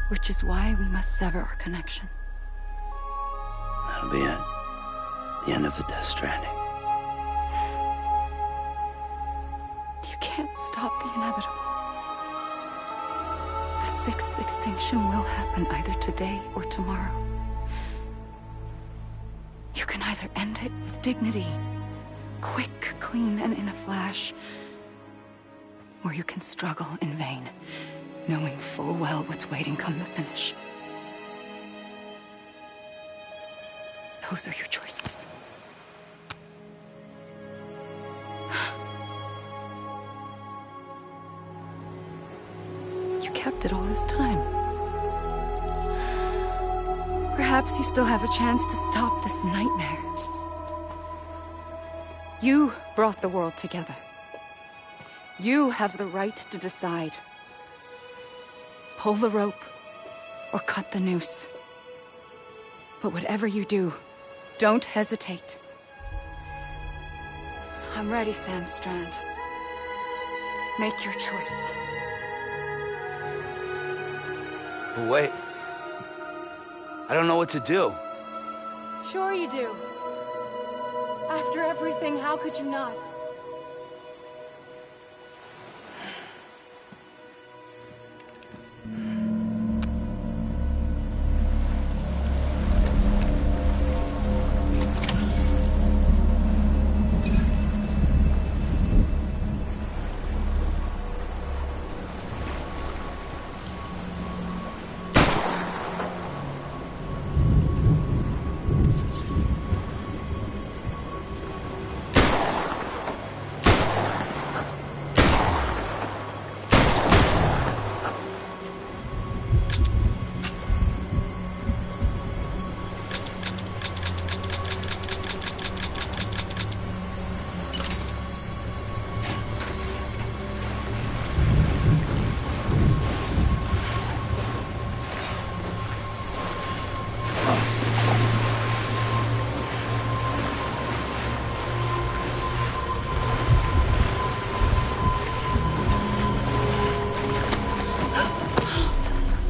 Which is why we must sever our connection. That'll be it. The end of the Death Stranding. You can't stop the inevitable. The sixth extinction will happen either today or tomorrow. You can either end it with dignity, quick, clean, and in a flash, or you can struggle in vain, knowing full well what's waiting come the finish. Those are your choices. You kept it all this time. Perhaps you still have a chance to stop this nightmare. You brought the world together. You have the right to decide. Pull the rope or cut the noose. But whatever you do, don't hesitate. I'm ready, Sam Strand. Make your choice. But wait. I don't know what to do. Sure you do. After everything, how could you not?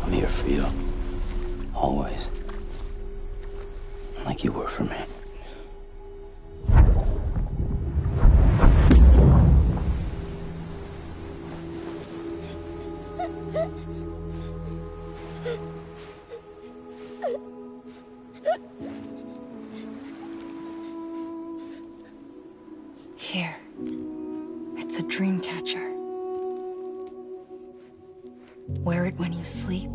I'm here for you. Always. Like you were for me. Here. It's a dream catcher. Wear it when you sleep,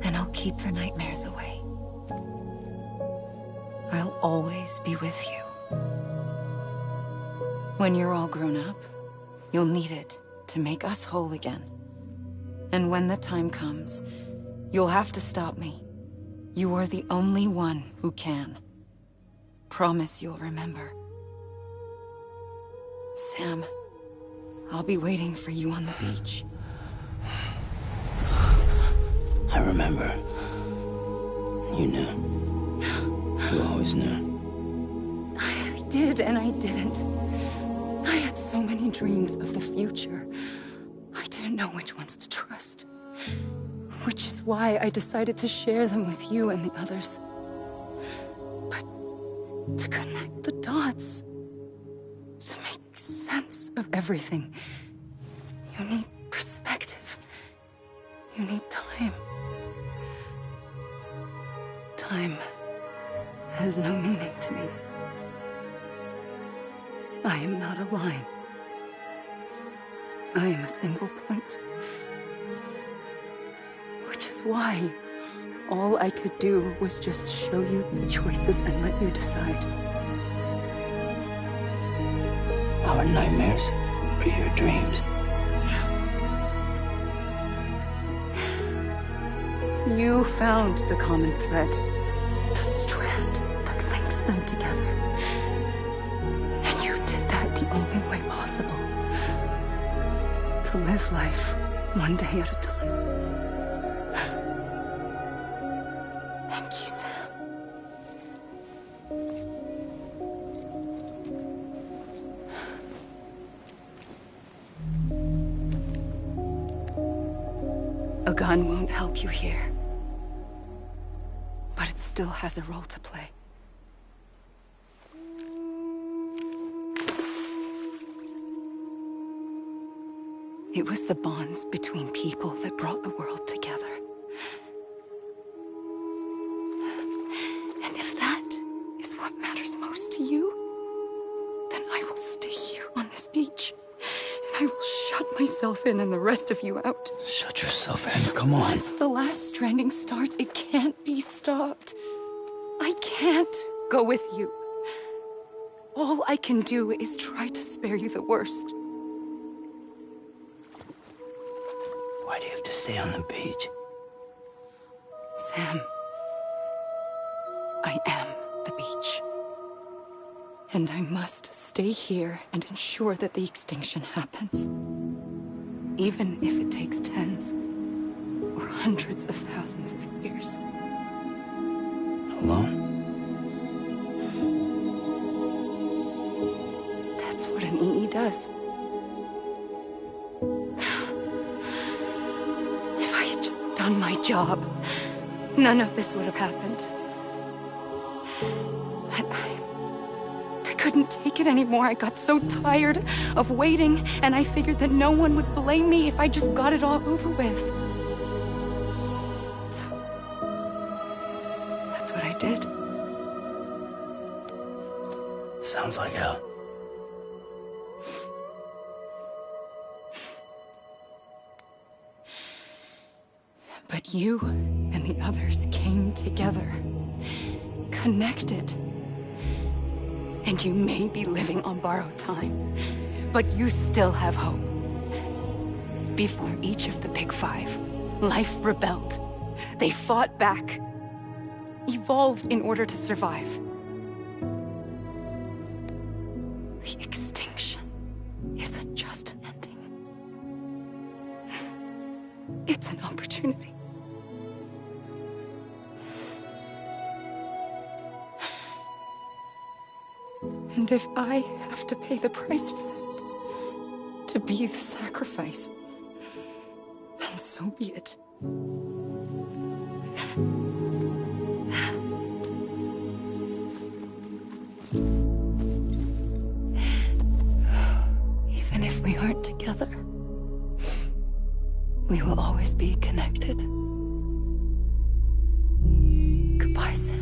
and I'll keep the nightmares away. I'll always be with you. When you're all grown up, you'll need it to make us whole again. And when the time comes, you'll have to stop me. You are the only one who can. Promise you'll remember. Sam, I'll be waiting for you on the beach. I remember. You knew. You always knew. I did and I didn't. I had so many dreams of the future. I didn't know which ones to trust. Which is why I decided to share them with you and the others. to connect the dots, to make sense of everything. You need perspective. You need time. Time has no meaning to me. I am not a line. I am a single point. Which is why all I could do was just show you the choices and let you decide. Our nightmares are your dreams. You found the common thread, the strand that links them together. And you did that the only way possible. To live life one day at a time. Thank you, Sam. A gun won't help you here. But it still has a role to play. It was the bonds between people that brought the world together. And if that is what matters most to you, then I will stay here on this beach. And I will shut myself in and the rest of you out. Shut yourself in, come on. Once the last stranding starts, it can't be stopped. I can't go with you. All I can do is try to spare you the worst. Why do you have to stay on the beach? Sam, I am the beach. And I must stay here and ensure that the extinction happens. Even if it takes tens or hundreds of thousands of years. Alone? That's what an EE does. If I had just done my job, none of this would have happened. But I couldn't take it anymore. I got so tired of waiting, and I figured that no one would blame me if I just got it all over with. So, that's what I did. Sounds like hell. But you and the others came together, connected. And you may be living on borrowed time, but you still have hope. Before each of the Big Five, life rebelled. They fought back, evolved in order to survive. The extinction isn't just an ending. It's an opportunity. And if I have to pay the price for that, to be the sacrifice, then so be it. Even if we aren't together, we will always be connected. Goodbye, Sam.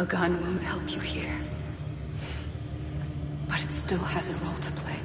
A gun won't help you here. But it still has a role to play.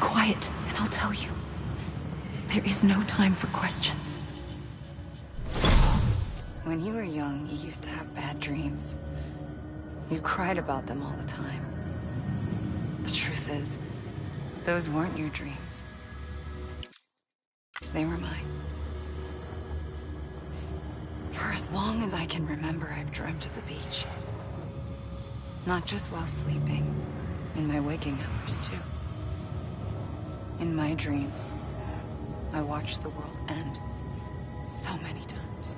Quiet, and I'll tell you. There is no time for questions. When you were young, you used to have bad dreams. You cried about them all the time. The truth is, those weren't your dreams. They were mine. For as long as I can remember, I've dreamt of the beach. Not just while sleeping, in my waking hours, too. In my dreams, I watched the world end so many times.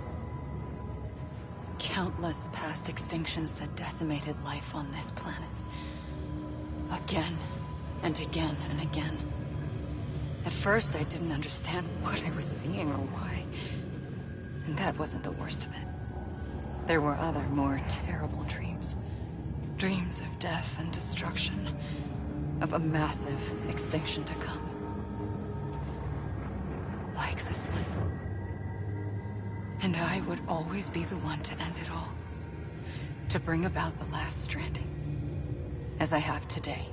Countless past extinctions that decimated life on this planet. Again, and again, and again. At first, I didn't understand what I was seeing or why. And that wasn't the worst of it. There were other, more terrible dreams. Dreams of death and destruction. Of a massive extinction to come. Like this one. And I would always be the one to end it all. To bring about the last stranding. As I have today.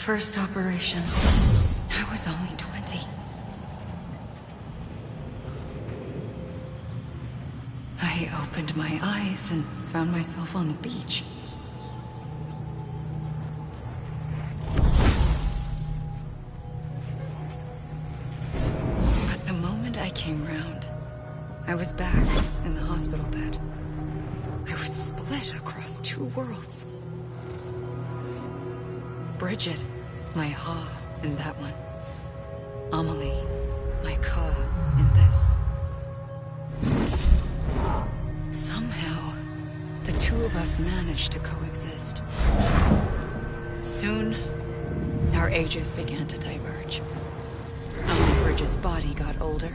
first operation, I was only 20. I opened my eyes and found myself on the beach. But the moment I came round, I was back in the hospital bed. I was split across two worlds. Bridget, my Ha in that one. Amelie, my Ka in this. Somehow, the two of us managed to coexist. Soon, our ages began to diverge. Only Bridget's body got older,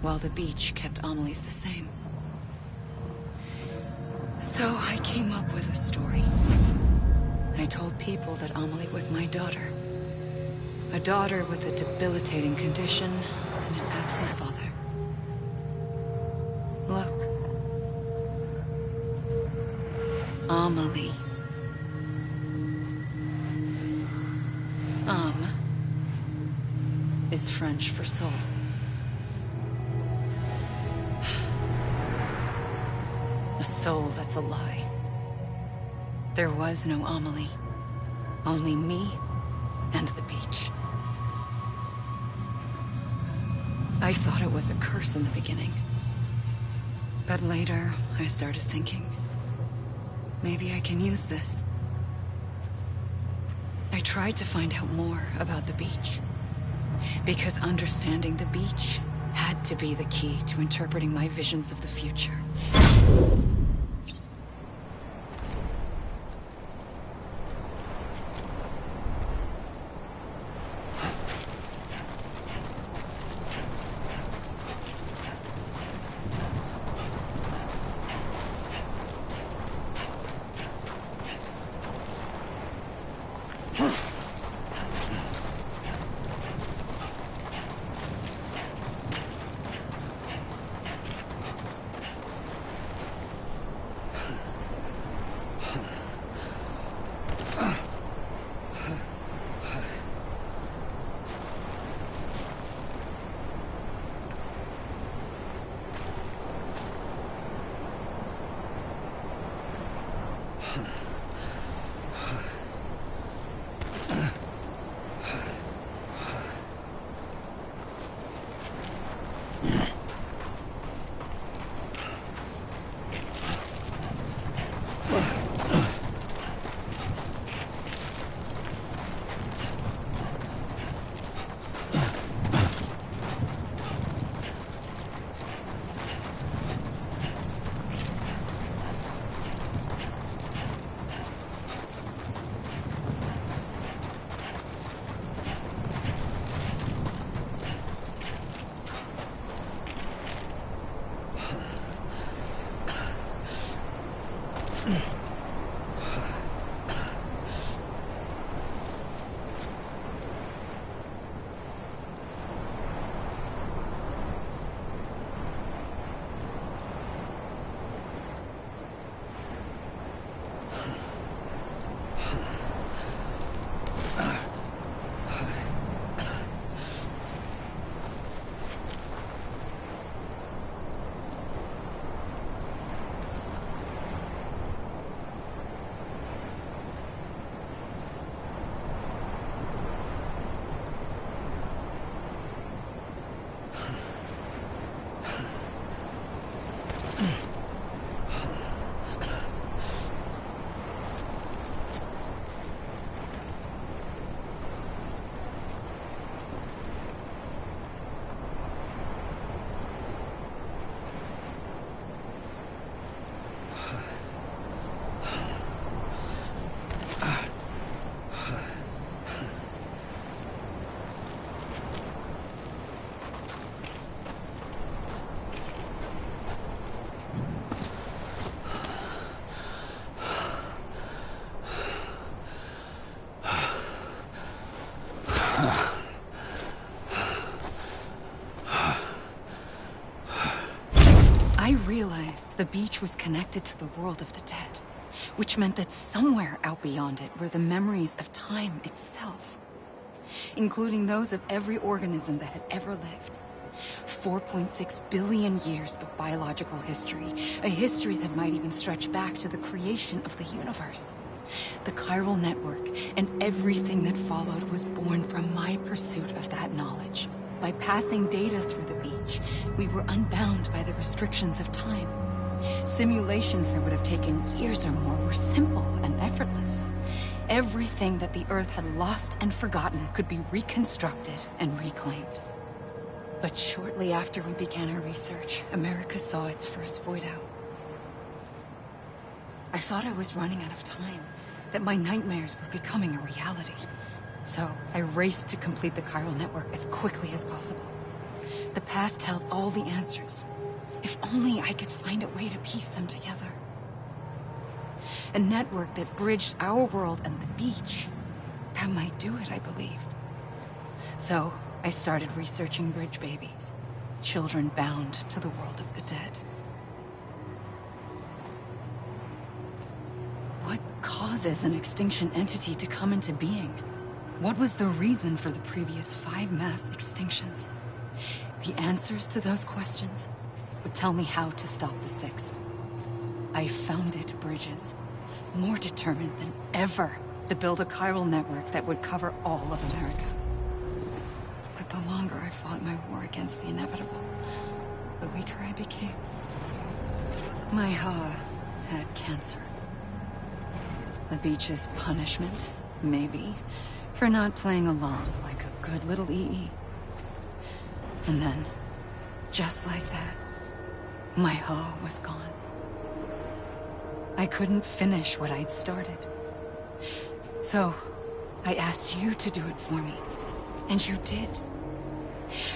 while the beach kept Amelie's the same. So I came up with a story. I told people that Amelie was my daughter. A daughter with a debilitating condition and an absent father. Look. Amelie. Is French for soul. A soul that's a lie. There was no Amelie. Only me and the beach. I thought it was a curse in the beginning. But later, I started thinking, maybe I can use this. I tried to find out more about the beach. Because understanding the beach had to be the key to interpreting my visions of the future. I realized the beach was connected to the world of the dead, which meant that somewhere out beyond it were the memories of time itself, including those of every organism that had ever lived. 4.6 billion years of biological history, a history that might even stretch back to the creation of the universe. The chiral network and everything that followed was born from my pursuit of that knowledge. By passing data through the beach, we were unbound by the restrictions of time. Simulations that would have taken years or more were simple and effortless. Everything that the Earth had lost and forgotten could be reconstructed and reclaimed. But shortly after we began our research, America saw its first void out. I thought I was running out of time, that my nightmares were becoming a reality. So I raced to complete the chiral network as quickly as possible. The past held all the answers. If only I could find a way to piece them together. A network that bridged our world and the beach. That might do it, I believed. So I started researching bridge babies, children bound to the world of the dead. What causes an extinction entity to come into being? What was the reason for the previous 5 mass extinctions? The answers to those questions would tell me how to stop the 6th. I founded Bridges, more determined than ever to build a chiral network that would cover all of America. But the longer I fought my war against the inevitable, the weaker I became. My Ha had cancer. The beach's punishment, maybe, for not playing along like a good little EE. And then, just like that, my Ha was gone. I couldn't finish what I'd started. So, I asked you to do it for me. And you did.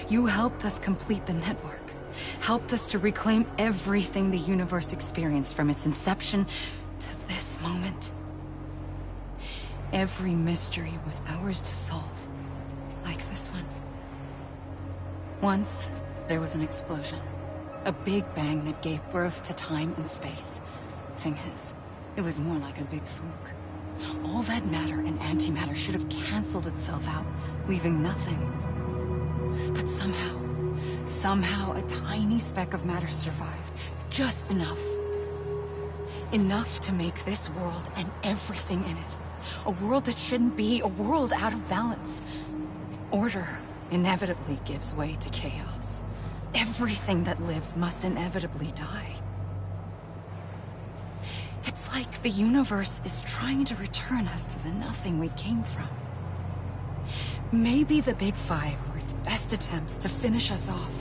You helped us complete the network. Helped us to reclaim everything the universe experienced from its inception to this moment. Every mystery was ours to solve. Like this one. Once, there was an explosion. A big bang that gave birth to time and space. Thing is, it was more like a big fluke. All that matter and antimatter should have canceled itself out, leaving nothing. But somehow a tiny speck of matter survived. Just enough. Enough to make this world and everything in it. A world that shouldn't be, a world out of balance. Order inevitably gives way to chaos. Everything that lives must inevitably die. It's like the universe is trying to return us to the nothing we came from. Maybe the Big Five were its best attempts to finish us off.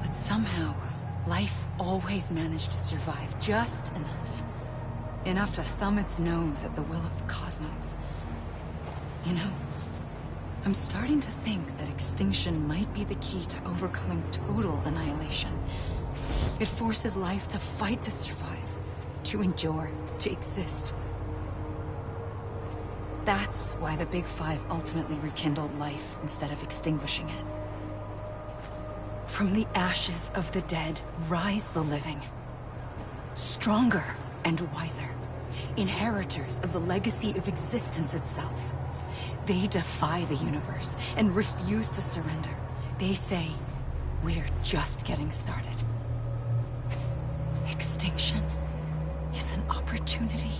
But somehow, life always managed to survive just enough. Enough to thumb its nose at the will of the cosmos. You know, I'm starting to think that extinction might be the key to overcoming total annihilation. It forces life to fight to survive, to endure, to exist. That's why the Big Five ultimately rekindled life instead of extinguishing it. From the ashes of the dead rise the living. Stronger and wiser. Inheritors of the legacy of existence itself. They defy the universe and refuse to surrender. They say, we're just getting started. Extinction is an opportunity.